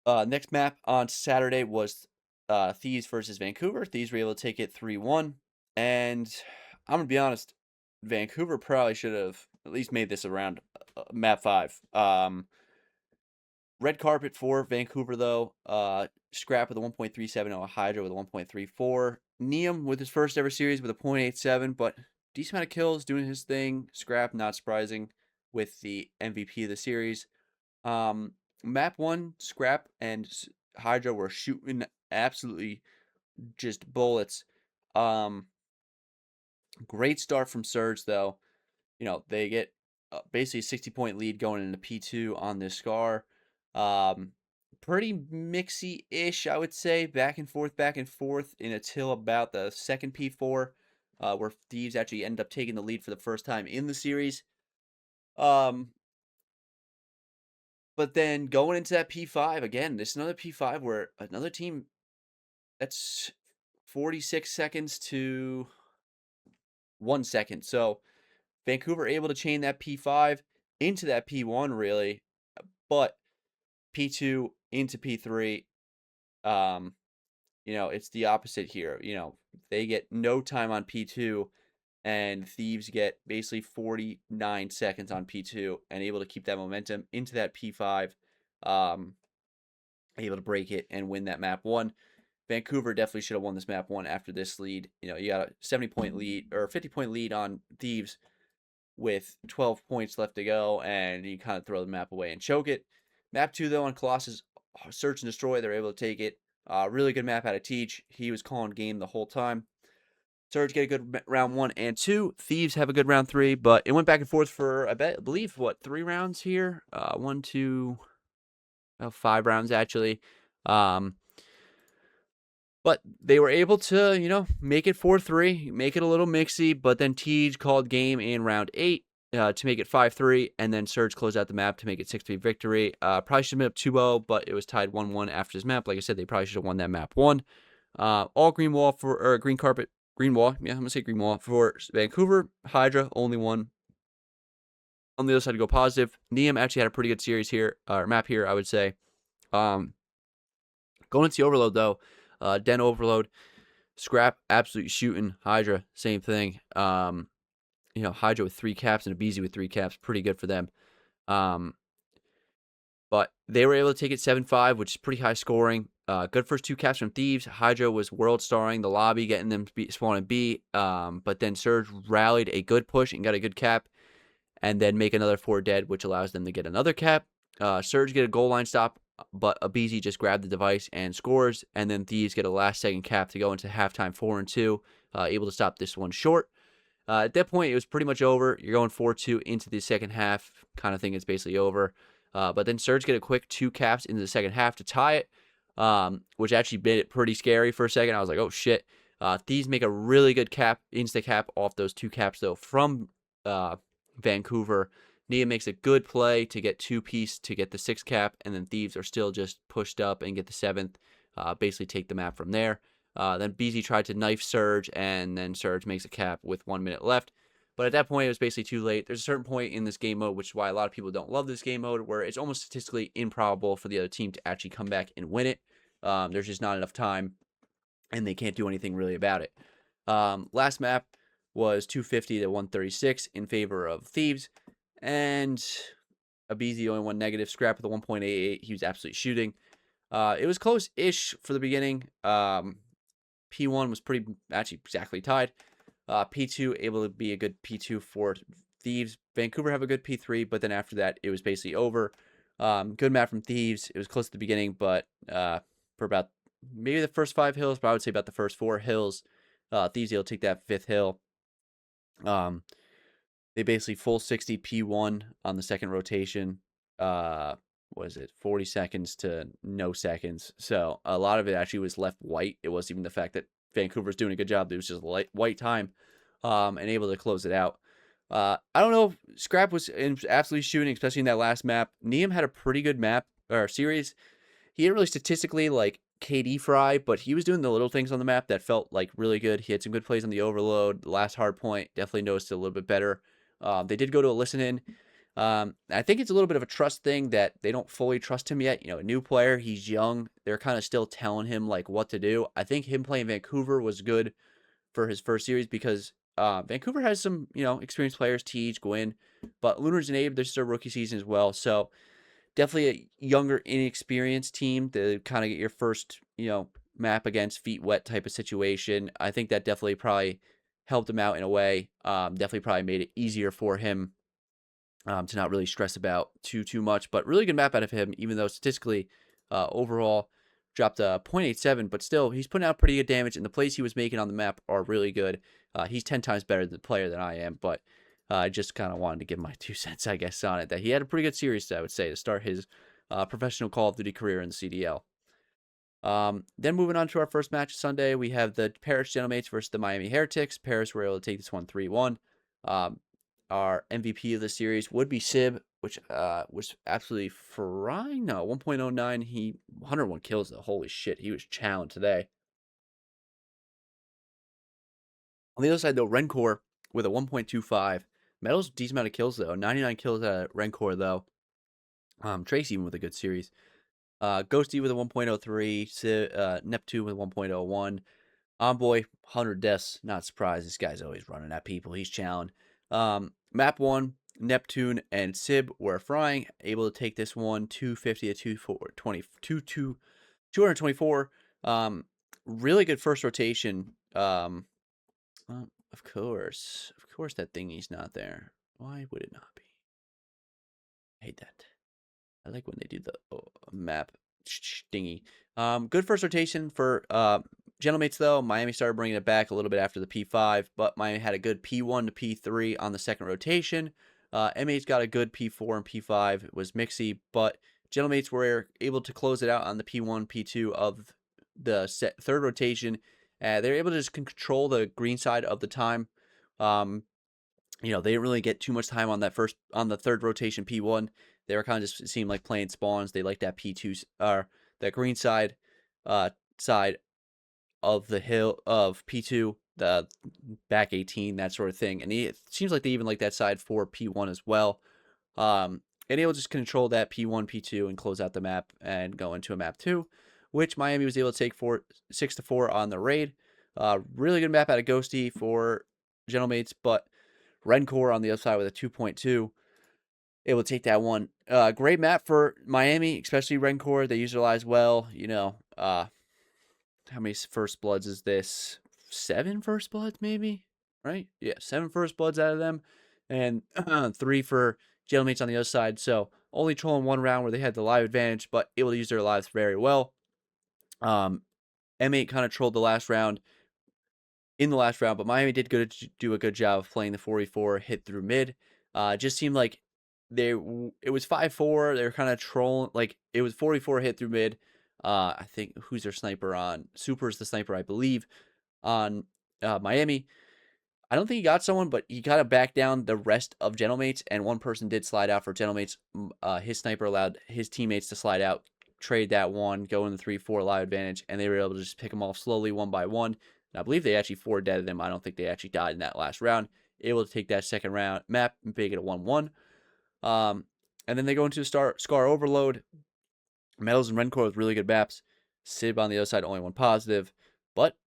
next map on Saturday was Thieves versus Vancouver. Thieves were able to take it 3-1, and I'm gonna be honest, Vancouver probably should have at least made this around map 5. Red carpet for Vancouver though. Scrap with a 1.37, Hydra with a 1.34. Neum with his first ever series with a 0.87, but decent amount of kills, doing his thing. Scrap, not surprising, with the MVP of the series. Map 1, Scrap and Hydra were shooting absolutely just bullets. Great start from Surge, though. They get basically a 60-point lead going into P2 on this Scar. Pretty mixy-ish, I would say. Back and forth until about the second P4, where Thieves actually ended up taking the lead for the first time in the series. But then going into that P5, again, this is another P5 where another team, that's 46 seconds to 1 second. So Vancouver able to chain that P5 into that P1, really. But P2 into P3, it's the opposite here. They get no time on P2, and Thieves get basically 49 seconds on P2 and able to keep that momentum into that P5, able to break it and win that map 1. Vancouver definitely should have won this map 1 after this lead. You got a 70-point lead or 50-point lead on Thieves with 12 points left to go, and you kind of throw the map away and choke it. Map 2, though, on Colossus, Search and Destroy, they're able to take it. Really good map out of Teach. He was calling game the whole time. Surge get a good round 1 and 2. Thieves have a good round 3, but it went back and forth for, I believe, 3 rounds here? 1, 2, 5 rounds, actually. But they were able to, make it 4-3, make it a little mixy, but then Tej called game in round 8 to make it 5-3, and then Surge closed out the map to make it 6-3 victory. Probably should have been up 2-0, but it was tied 1-1 after this map. Like I said, they probably should have won that map 1. All green wall green carpet Green Wall. Yeah, I'm going to say Green Wall. For Vancouver, Hydra, only one. On the other side to go positive, Neum actually had a pretty good series here, or map here, I would say. Um, Going into the Overload, though, Den Overload, Scrap, absolutely shooting. Hydra, same thing. Hydra with 3 caps and Abizi with 3 caps, pretty good for them. But they were able to take it 7-5, which is pretty high scoring. Good first 2 caps from Thieves. Hydra was world starring the lobby, getting them spawn and B. But then Surge rallied a good push and got a good cap, and then make another 4 dead, which allows them to get another cap. Surge get a goal line stop, but Abizi just grabbed the device and scores, and then Thieves get a last-second cap to go into halftime 4-2, able to stop this one short. At that point, it was pretty much over. You're going 4-2 into the second half, kind of thing. It's basically over. But then Surge get a quick 2 caps into the second half to tie it, which actually made it pretty scary for a second. I was like, oh, shit. Thieves make a really good cap, insta-cap off those 2 caps, though, from Vancouver. Nia makes a good play to get 2-piece to get the 6 cap, and then Thieves are still just pushed up and get the 7th, basically take the map from there. Then BZ tried to knife Surge, and then Surge makes a cap with 1 minute left. But at that point, it was basically too late. There's a certain point in this game mode, which is why a lot of people don't love this game mode, where it's almost statistically improbable for the other team to actually come back and win it. There's just not enough time, and they can't do anything really about it. Last map was 250 to 136 in favor of Thieves, and Abizi only one negative. Scrap with a 1.88. He was absolutely shooting. It was close-ish for the beginning. P1 was actually exactly tied. P2 able to be a good P2 for Thieves. Vancouver have a good P3, but then after that, it was basically over. Good map from Thieves. It was close at the beginning, but for about maybe the first 5 hills, but I would say about the first 4 hills, Thieves able to take that 5th hill. They basically full 60 P1 on the second rotation. Was it 40 seconds to no seconds? So a lot of it actually was left white. It wasn't even the fact that Vancouver's doing a good job. It was just white time, and able to close it out. I don't know. Scrap was absolutely shooting, especially in that last map. Neum had a pretty good map or series. He didn't really statistically like KD fry, but he was doing the little things on the map that felt like really good. He had some good plays on the overload. The last hard point definitely noticed it a little bit better. They did go to a listen in. I think it's a little bit of a trust thing that they don't fully trust him yet. A new player, he's young. They're kind of still telling him like what to do. I think him playing Vancouver was good for his first series because Vancouver has some, experienced players, Tej, Gwyn, but Lunars and Abe, this is their rookie season as well. So definitely a younger, inexperienced team to kind of get your first, map against feet wet type of situation. I think that definitely probably helped him out in a way. Definitely probably made it easier for him to not really stress about too much. But really good map out of him, even though statistically overall dropped a 0.87, but still he's putting out pretty good damage, and the plays he was making on the map are really good. He's 10 times better the player than I am, but I just kind of wanted to give my 2 cents, I guess, on it. That he had a pretty good series, I would say, to start his professional Call of Duty career in the CDL. Then moving on to our first match Sunday, we have the Paris Gentlemates versus the Miami Heretics. Paris were able to take this one 3-1. Our MVP of the series would be Sib, which was absolutely frying. No, 1.09. He 101 kills though. Holy shit, he was challenged today. On the other side though, Rencor with a 1.25. Metal's decent amount of kills though. 99 kills at Rencor though. Trace even with a good series. Ghosty with a 1.03. Neptune with 1.01. Envoy, 100 deaths. Not surprised. This guy's always running at people. He's challenged. Map 1, Neptune and Sib were frying. Able to take this one 250 to 224. Really good first rotation. Of course that thingy's not there. Why would it not be? I hate that. I like when they do the map dingy. Good first rotation for Gentlemates, though. Miami started bringing it back a little bit after the P5, but Miami had a good P1 to P3 on the second rotation. M8's got a good P4 and P5. It was mixy, but Gentlemates were able to close it out on the P1, P2 of the third rotation. They were able to just control the green side of the time. They didn't really get too much time on the third rotation P1. They were kind of just seemed like playing spawns. They liked that P2 that green side of the hill of P2. the back 18, that sort of thing. And it seems like they even like that side for P1 as well. And able to just control that P1, P2, and close out the map and go into a map 2, which Miami was able to take 6-4 on the raid. Really good map out of Ghosty for Gentlemates, but Rencor on the other side with a 2.2. Able to take that one. Great map for Miami, especially Rencor. They utilize well. How many first bloods is this? 7 first bloods, maybe? Right? Yeah, 7 first bloods out of them. And 3 for Jailmates on the other side. So only trolling 1 round where they had the live advantage, but able to use their lives very well. M8 kind of trolled the last round. In the last round, but Miami did do a good job of playing the 4v4 hit through mid. Just seemed like it was 5-4. They were kind of trolling, like it was 4v4 hit through mid. I think who's their sniper on? Super's the sniper, I believe, on Miami. I don't think he got someone, but he got to back down the rest of Gentlemates, and one person did slide out for Gentlemates. His sniper allowed his teammates to slide out, trade that one, go in the 3-4 live advantage, and they were able to just pick them off slowly one by one. And I believe they actually 4-deaded them. I don't think they actually died in that last round. Able to take that second round map and make it a 1-1. And then they go into Scar Overload. Metals and Rencor with really good maps. Sib on the other side, only one positive. But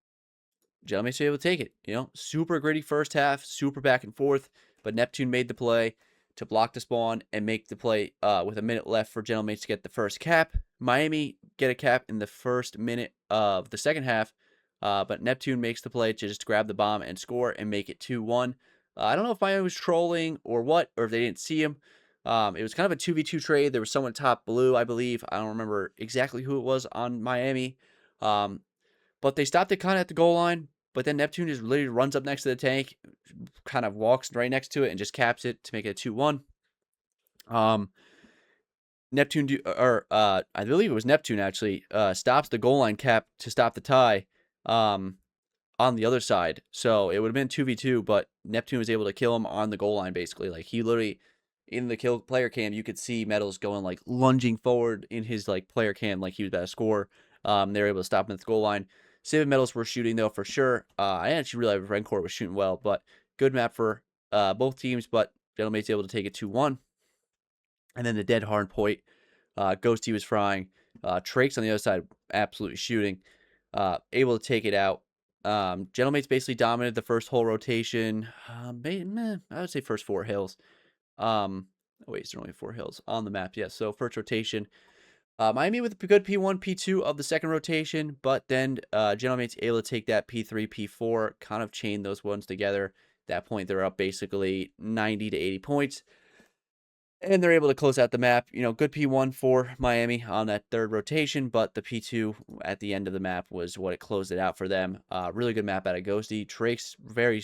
Gentlemen should be able to take it. Super gritty first half, super back and forth. But Neptune made the play to block the spawn and make the play with a minute left for Gentlemen to get the first cap. Miami get a cap in the first minute of the second half. But Neptune makes the play to just grab the bomb and score and make it 2-1. I don't know if Miami was trolling or what, or if they didn't see him. It was kind of a 2v2 trade. There was someone top blue, I believe. I don't remember exactly who it was on Miami. But they stopped it kind of at the goal line. But then Neptune just literally runs up next to the tank, kind of walks right next to it, and just caps it to make it a 2-1. Neptune, I believe it was Neptune actually, stops the goal line cap to stop the tie on the other side. So it would have been 2v2, but Neptune was able to kill him on the goal line, basically. Like, he literally, in the kill player cam, you could see Metals going, like, lunging forward in his, like, player cam like he was about to score. They were able to stop him at the goal line. Civ and Metals were shooting, though, for sure. I actually realized Rencor was shooting well, but good map for both teams, but Gentlemate's able to take it 2-1. And then the dead hard point, Ghosty was frying. Trakes on the other side, absolutely shooting. Able to take it out. Gentlemates basically dominated the first whole rotation. I would say first 4 hills. Wait, is there only 4 hills on the map? Yes, so first rotation. Miami with a good P1, P2 of the second rotation, but then Gentlemates able to take that P3, P4, kind of chain those ones together. At that point, they're up basically 90 to 80 points. And they're able to close out the map. Good P1 for Miami on that third rotation, but the P2 at the end of the map was what it closed it out for them. Really good map out of Ghosty. Trakes, very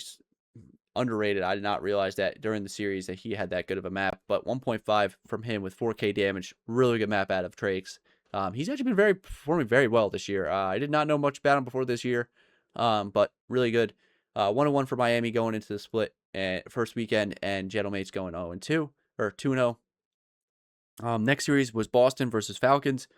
underrated. I did not realize that during the series that he had that good of a map, but 1.5 from him with 4k damage. Really good map out of Trakes. He's actually been performing very well this year. I did not know much about him before this year, but really good. 1-1 for Miami going into the split first weekend, and Gentlemates going 0-2 or 2-0. Next series was Boston versus Falcons,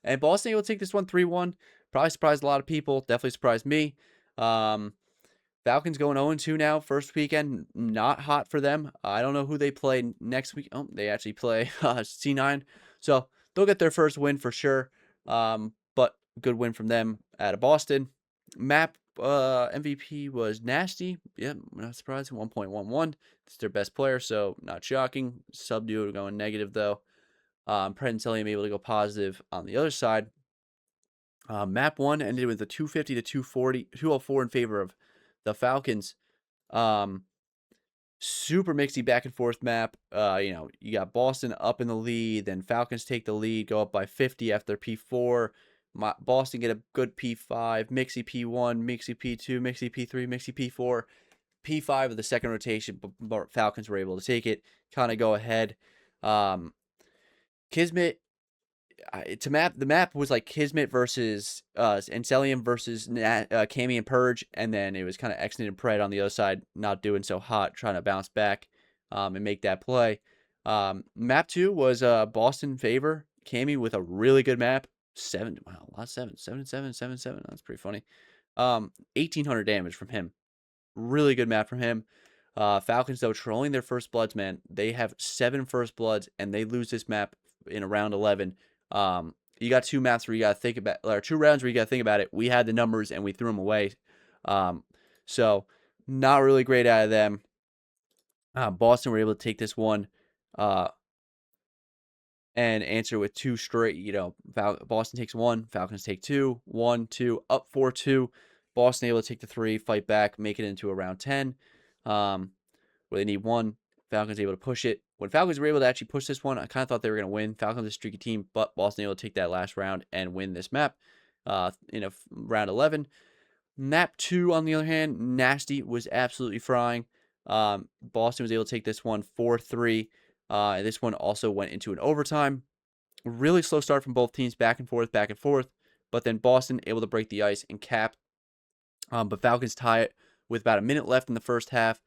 and Boston able to take this one 3-1. Probably surprised a lot of people. Definitely surprised me. Falcons going 0-2 now. First weekend, not hot for them. I don't know who they play next week. Oh, they actually play C9. So they'll get their first win for sure. But good win from them out of Boston. Map MVP was Nasty. Yeah, not surprising. 1.11. It's their best player, so not shocking. Subduo going negative, though. Pred and Celium able to go positive on the other side. Map 1 ended with a 250 to 204 in favor of the Falcons. Super mixy back and forth map. You got Boston up in the lead, then Falcons take the lead, go up by 50 after P4. Boston get a good P5, mixy P1, mixy P2, mixy P3, mixy P4. P5 of the second rotation, but Falcons were able to take it, kind of go ahead. Kismet, the map was like Kismet versus Ancelium versus Cammy and Purge, and then it was kind of Exnit and Pred on the other side, not doing so hot, trying to bounce back and make that play. Map 2 was Boston favor. Cammy with a really good map. 7, wow, a lot of 7, 7, 7, 7, 7. That's pretty funny. 1,800 damage from him. Really good map from him. Falcons, though, trolling their first bloods, man. They have 7 first bloods, and they lose this map in around 11. You got 2 maps where you got to think about, or 2 rounds where you got to think about it. We had the numbers, and we threw them away. So not really great out of them. Boston were able to take this one and answer with 2 straight. Boston takes 1, Falcons take 2, 1, 2, up 4-2. Boston able to take the 3, fight back, make it into a round 10, where they need 1. Falcons able to push it. When Falcons were able to actually push this one, I kind of thought they were going to win. Falcons a streaky team, but Boston able to take that last round and win this map in a round 11. Map 2, on the other hand, Nasty was absolutely frying. Boston was able to take this one 4-3. This one also went into an overtime. Really slow start from both teams, back and forth, back and forth. But then Boston able to break the ice and cap. But Falcons tie it with about a minute left in the first half.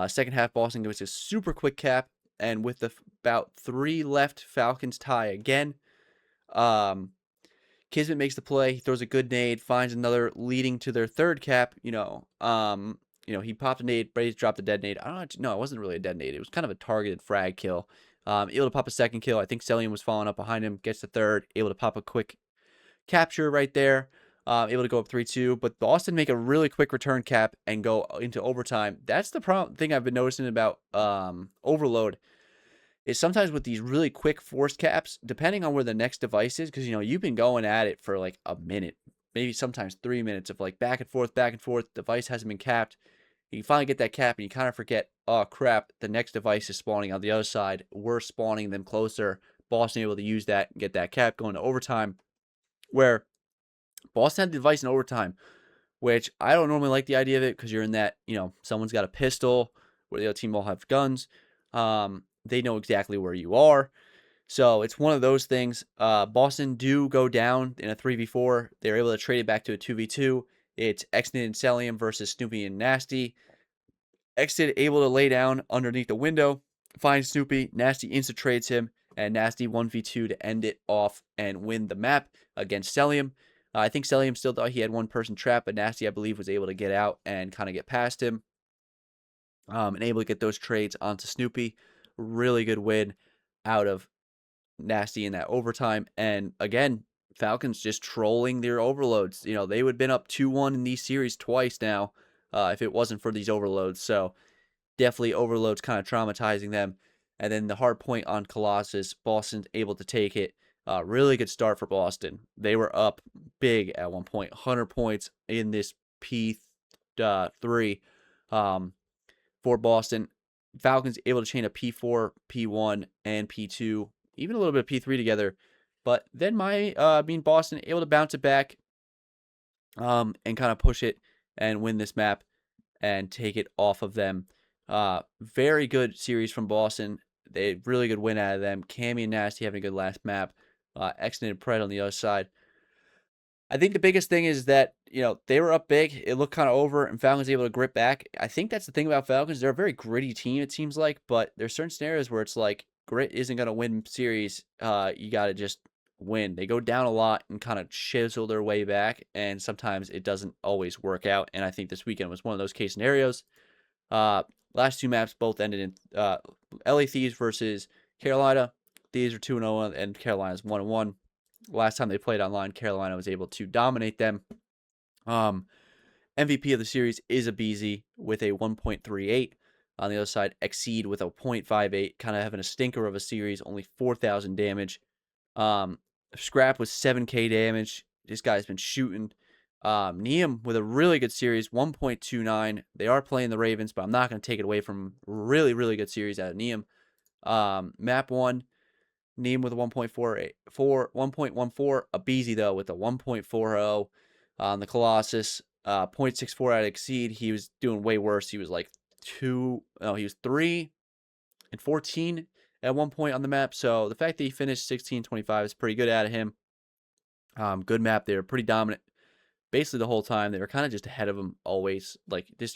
Second half, Boston gives a super quick cap. And with about 3 left, Falcons tie again. Kismet makes the play. He throws a good nade, finds another, leading to their third cap. He popped a nade, Braves dropped a dead nade. I don't know. No, it wasn't really a dead nade. It was kind of a targeted frag kill. Able to pop a second kill. I think SIDELINES was following up behind him, gets the third, able to pop a quick capture right there. Able to go up 3-2. But Boston make a really quick return cap and go into overtime. That's the thing I've been noticing about Overload. Is sometimes with these really quick forced caps, depending on where the next device is, because you've been going at it for like a minute, maybe sometimes 3 minutes of like back and forth, device hasn't been capped. You finally get that cap and you kind of forget, oh crap, the next device is spawning on the other side. We're spawning them closer. Boston able to use that and get that cap going to overtime, where Boston had the device in overtime, which I don't normally like the idea of it, because you're in that, someone's got a pistol, where the other team all have guns. They know exactly where you are. So it's one of those things. Boston do go down in a 3v4. They're able to trade it back to a 2v2. It's Exnid and Celium versus Snoopy and Nasty. Exnid able to lay down underneath the window, finds Snoopy. Nasty insta-trades him, and Nasty 1v2 to end it off and win the map against Celium. I think Celium still thought he had one person trapped, but Nasty, I believe, was able to get out and kind of get past him. And able to get those trades onto Snoopy. Really good win out of Nasty in that overtime. And again, Falcons just trolling their overloads. They would have been up 2-1 in these series twice now if it wasn't for these overloads. So definitely overloads kind of traumatizing them. And then the hard point on Colossus, Boston's able to take it. Really good start for Boston. They were up big at one point, 100 points in this P3 for Boston. Falcons able to chain a P4, P1, and P2, even a little bit of P3 together. But then Boston able to bounce it back and kind of push it and win this map and take it off of them. Very good series from Boston. They really good win out of them. Cammy and Nasty having a good last map. Exnid and Pred on the other side. I think the biggest thing is that, they were up big. It looked kind of over, and Falcons able to grip back. I think that's the thing about Falcons. They're a very gritty team, it seems like, but there's certain scenarios where it's like grit isn't going to win series. You got to just win. They go down a lot and kind of chisel their way back, and sometimes it doesn't always work out, and I think this weekend was one of those case scenarios. Last 2 maps both ended in LA Thieves versus Carolina. Thieves are 2-0, and Carolina's 1-1. Last time they played online, Carolina was able to dominate them. MVP of the series is a BZ with a 1.38. On the other side, Exceed with a 0.58, kind of having a stinker of a series, only 4,000 damage. Scrap with 7k damage. This guy's been shooting. Neum with a really good series, 1.29. They are playing the Ravens, but I'm not going to take it away from really, really good series out of Neum. Map 1. Neem with a 1.48, 1.14. A Beezy, though, with a 1.40 on the Colossus. 0.64 out of Exceed. He was doing way worse. He was like he was 3 and 14 at one point on the map. So the fact that he finished 16-25 is pretty good out of him. Good map. They were pretty dominant basically the whole time. They were kind of just ahead of him always. Like this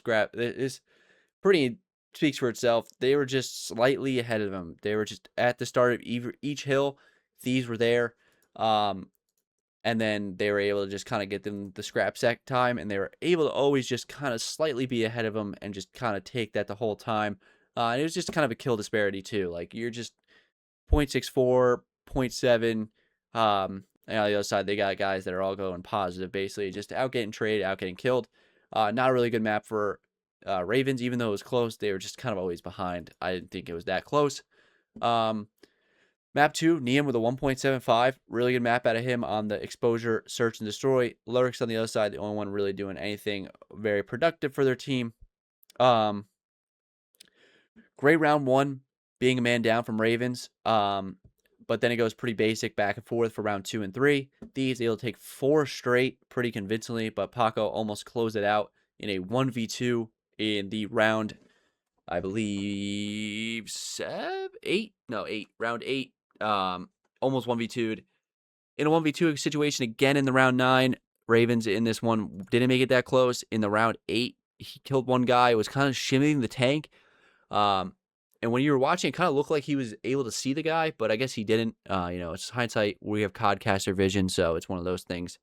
pretty speaks for itself. They were just slightly ahead of him. They were just at the start of each hill. Thieves were there. And then they were able to just kind of get them the scrap sack time, and they were able to always just kind of slightly be ahead of them and just kind of take that the whole time. And it was just kind of a kill disparity too. Like you're just 0.64, 0.7. And on the other side, they got guys that are all going positive, basically just out getting traded, out getting killed. Not a really good map for Ravens, even though it was close. They were just kind of always behind. I didn't think it was that close. Map 2, Neum with a 1.75. Really good map out of him on the exposure, search, and destroy. Lurks on the other side, the only one really doing anything very productive for their team. Great round 1, being a man down from Ravens. But then it goes pretty basic back and forth for round 2 and 3. Thieves able to take 4 straight pretty convincingly, but Paco almost closed it out in a 1v2 in the round, I believe, 8. Round 8. Almost 1v2'd. In a 1v2 situation again in the round 9, Ravens in this one didn't make it that close. In the round 8, he killed one guy. It was kind of shimmying the tank. And when you were watching, it kind of looked like he was able to see the guy, but I guess he didn't. It's hindsight. We have codcaster vision, so it's one of those things.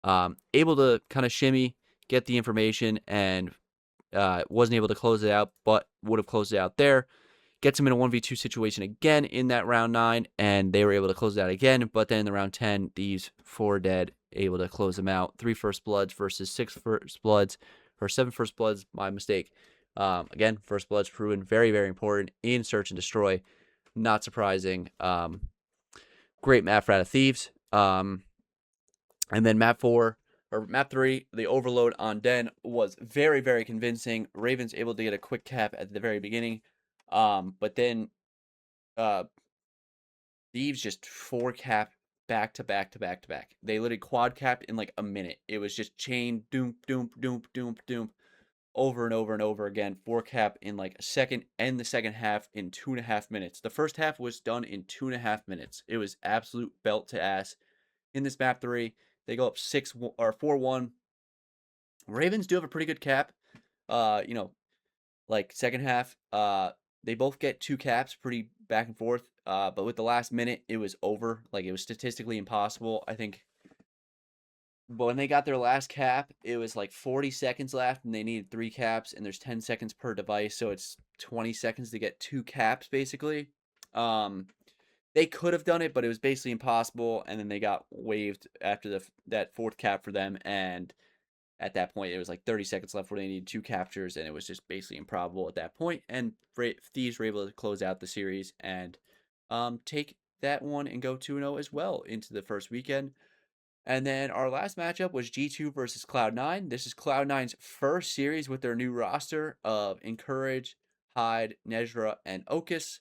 Able to kind of shimmy, get the information, and wasn't able to close it out, but would have closed it out there. Gets him in a 1v2 situation again in that round 9, and they were able to close it out again. But then in the round 10, these 4 dead, able to close them out. 3 first bloods versus 6 first bloods, or 7 first bloods, my mistake. Again, first bloods proven very, very important in search and destroy. Not surprising. Great map for out of Thieves. And then map 3, the overload on Den was very, very convincing. Ravens able to get a quick cap at the very beginning. But then Thieves just 4 cap back to back to back to back. They literally quad capped in like a minute. It was just chain doom, doom, doom, doom, doom, over and over and over again. 4 cap in like a second, and the second half in 2.5 minutes. The first half was done in 2.5 minutes. It was absolute belt to ass. In this map 3, they go up 4-1. Ravens do have a pretty good cap. Like second half, they both get 2 caps pretty back and forth. But with the last minute, it was over. Like it was statistically impossible. I think. But when they got their last cap, it was like 40 seconds left, and they needed 3 caps, and there's 10 seconds per device, so it's 20 seconds to get 2 caps, basically. They could have done it, but it was basically impossible, and then they got waived after that 4th cap for them, and at that point, it was like 30 seconds left where they needed 2 captures, and it was just basically improbable at that point, and Thieves were able to close out the series and take that one and go 2-0 as well into the first weekend. And then our last matchup was G2 versus Cloud9. This is Cloud9's first series with their new roster of Encourage, Hyde, Nezra, and Okus.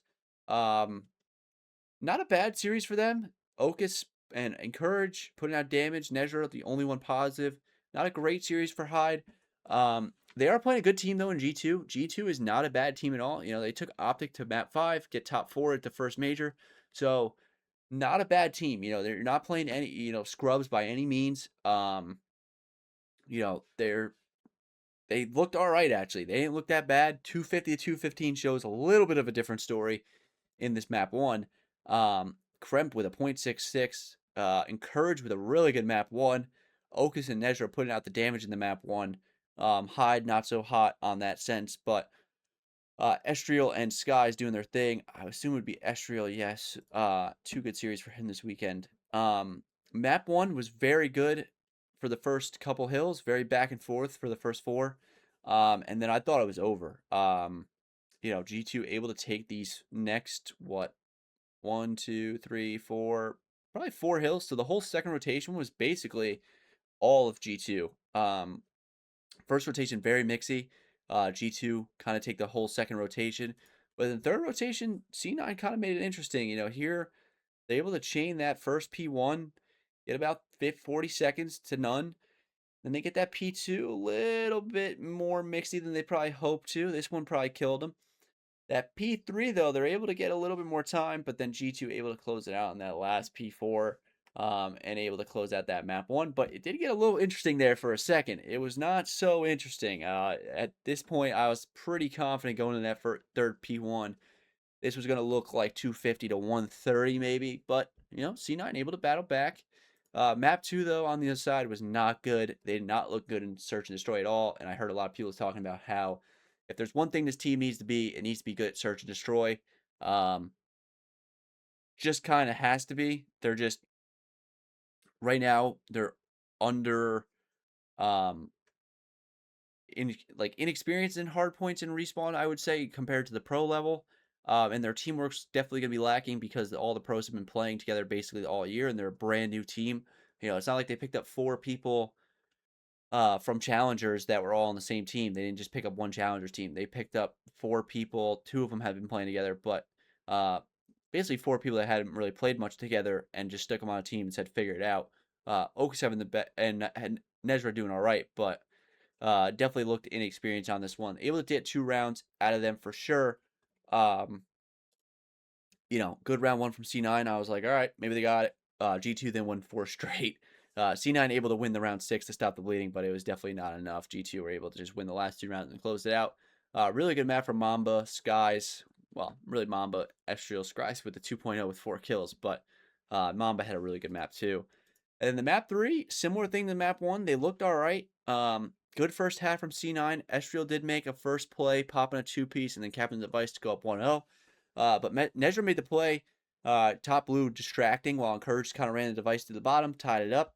Not a bad series for them. Okus and Encourage putting out damage. Nezra, the only one positive. Not a great series for Hyde. They are playing a good team, though, in G2. G2 is not a bad team at all. They took Optic to map 5, get top 4 at the first major. So not a bad team. They're not playing any, scrubs by any means. They looked all right, actually. They didn't look that bad. 250 to 215 shows a little bit of a different story in this map 1. Kremp with a 0.66. Encourage with a really good map 1. Okus and Nezra putting out the damage in the map 1. Hyde not so hot on that sense, but Estriel and Skies doing their thing. I assume it would be Estriel, yes. 2 good series for him this weekend. Map 1 was very good for the first couple hills, very back and forth for the first 4. And then I thought it was over. G2 able to take these next, 1, 2, 3, 4, probably 4 hills. So the whole second rotation was basically all of G2. First rotation, very mixy. G2 kind of take the whole second rotation. But in the third rotation, C9 kind of made it interesting. Here they're able to chain that first P1, get about 40 seconds to none. Then they get that P2 a little bit more mixy than they probably hoped to. This one probably killed them. That P3, though, they're able to get a little bit more time, but then G2 able to close it out in that last P4. And able to close out that map 1. But it did get a little interesting there for a second. It was not so interesting. At this point, I was pretty confident going in that third P1. This was going to look like 250 to 130 maybe. But, C9 able to battle back. Map 2, though, on the other side was not good. They did not look good in Search and Destroy at all. And I heard a lot of people talking about how if there's one thing this team needs to be, it needs to be good at Search and Destroy. Um, just kind of has to be. They're just, right now, they're under, um, inexperienced in hard points and respawn, I would say, compared to the pro level. And their teamwork's definitely going to be lacking because all the pros have been playing together basically all year, and they're a brand new team. It's not like they picked up 4 people from challengers that were all on the same team. They didn't just pick up one challengers team. They picked up 4 people. 2 of them have been playing together, but basically 4 people that hadn't really played much together and just stuck them on a team and said, figure it out. Oaks having the bet and Nezra doing all right, but definitely looked inexperienced on this one. Able to get 2 rounds out of them for sure. Um, good round 1 from C9. I was like, all right, maybe they got it. G2 then won 4 straight. C9 able to win the round 6 to stop the bleeding, but it was definitely not enough. G2 were able to just win the last 2 rounds and close it out. Really good map from Mamba, Skies. Well, really Mamba, Estriel, Skies with the 2.0 with 4 kills, but Mamba had a really good map too. And then the map 3, similar thing to map 1. They looked all right. Good first half from C9. Estriel did make a first play, popping a 2-piece, and then capping the device to go up 1-0. But Nezra made the play. Top blue distracting while Encouraged kind of ran the device to the bottom, tied it up.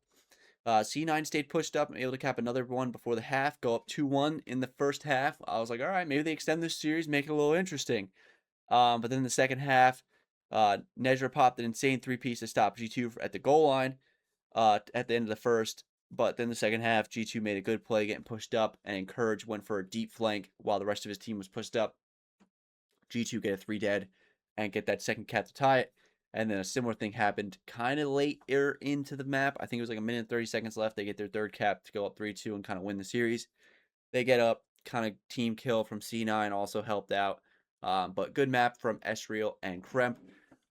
C9 stayed pushed up and able to cap another one before the half, go up 2-1 in the first half. I was like, all right, maybe they extend this series, make it a little interesting. But then the second half, Nezra popped an insane 3-piece to stop G2 at the goal line at the end of the first. But then the second half, G2 made a good play getting pushed up, and Encourage went for a deep flank while the rest of his team was pushed up. G2 get a 3 dead and get that second cap to tie it. And then a similar thing happened kind of later into the map. I think it was like 1 minute and 30 seconds left. They get their third cap to go up 3-2 and kind of win the series. They get up, kind of team kill from C9 also helped out. But good map from Esriel and Kremp.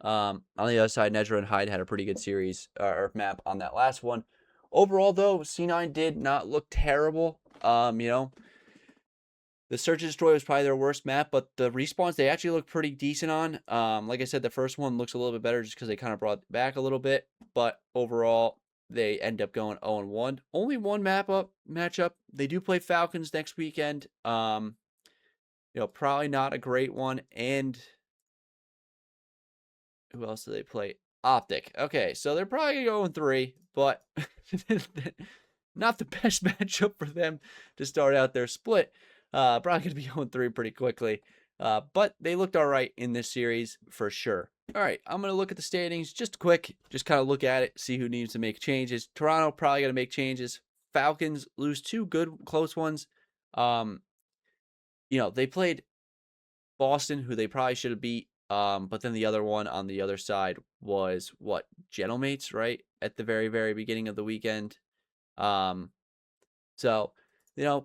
On the other side, Nedra and Hyde had a pretty good series or map on that last one. Overall, though, C9 did not look terrible. The Search and Destroy was probably their worst map, but the respawns they actually look pretty decent on. Like I said, the first one looks a little bit better just because they kind of brought it back a little bit. But overall, they end up going 0-1. Only one matchup. They do play Falcons next weekend. Probably not a great one. And who else do they play? Optic. Okay, so they're probably going 3, but not the best matchup for them to start out their split. Probably going to be going 3 pretty quickly. But they looked all right in this series for sure. All right, I'm going to look at the standings just quick. Just kind of look at it, see who needs to make changes. Toronto probably going to make changes. Falcons lose 2 good close ones. They played Boston, who they probably should have beat. But then the other one on the other side was what? Gentlemates, right? At the very, very beginning of the weekend. So,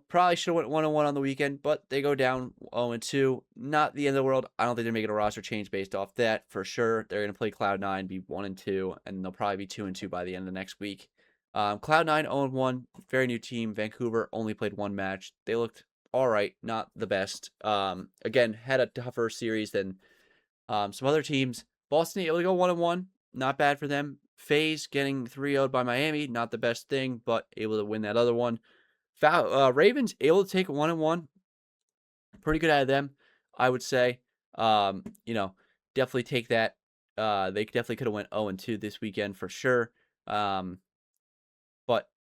probably should have went 1-1 on the weekend, but they go down 0-2. Not the end of the world. I don't think they're making a roster change based off that for sure. They're going to play Cloud9, be 1-2, and they'll probably be 2-2 by the end of the next week. Cloud9 0-1, very new team. Vancouver only played 1 match. They looked all right, not the best. Again, had a tougher series than some other teams. Boston able to go 1-1, not bad for them. FaZe getting 3-0'd by Miami, not the best thing, but able to win that other one. Ravens able to take 1-1, pretty good out of them, I would say. Definitely take that. They definitely could have went 0-2 this weekend for sure. But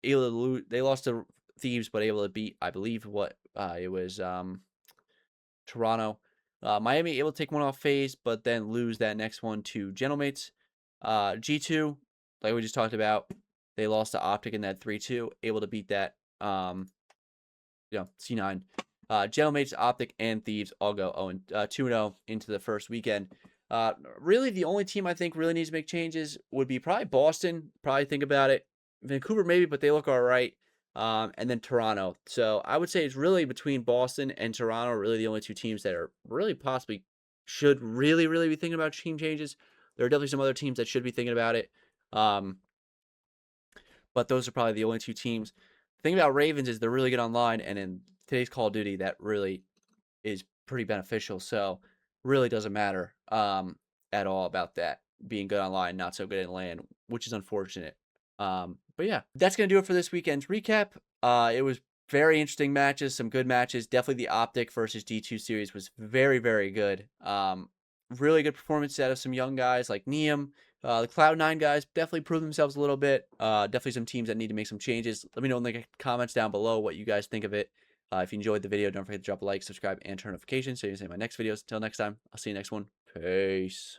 able to lose, they lost to Thieves, but able to beat, I believe, it was Toronto. Miami able to take one off FaZe, but then lose that next one to Gentlemates. G2, like we just talked about, they lost to Optic in that 3-2, able to beat that. C9. Gentlemates, Optic, and Thieves all go 2-0 into the first weekend. Really, the only team I think really needs to make changes would be probably Boston. Probably think about it. Vancouver maybe, but they look all right. And then Toronto. So I would say it's really between Boston and Toronto, really the only 2 teams that are really possibly should really, really be thinking about team changes. There are definitely some other teams that should be thinking about it. But those are probably the only 2 teams. The thing about Ravens is they're really good online, and in today's Call of Duty, that really is pretty beneficial. So really doesn't matter at all about that being good online, not so good in LAN, which is unfortunate. But yeah, that's going to do it for this weekend's recap. It was very interesting matches, some good matches. Definitely the Optic versus D2 series was very, very good. Really good performance out of some young guys like Neum. The Cloud9 guys definitely proved themselves a little bit. Definitely some teams that need to make some changes. Let me know in the comments down below what you guys think of it. If you enjoyed the video, don't forget to drop a like, subscribe, and turn notifications so you can see my next videos. Until next time, I'll see you next one. Peace.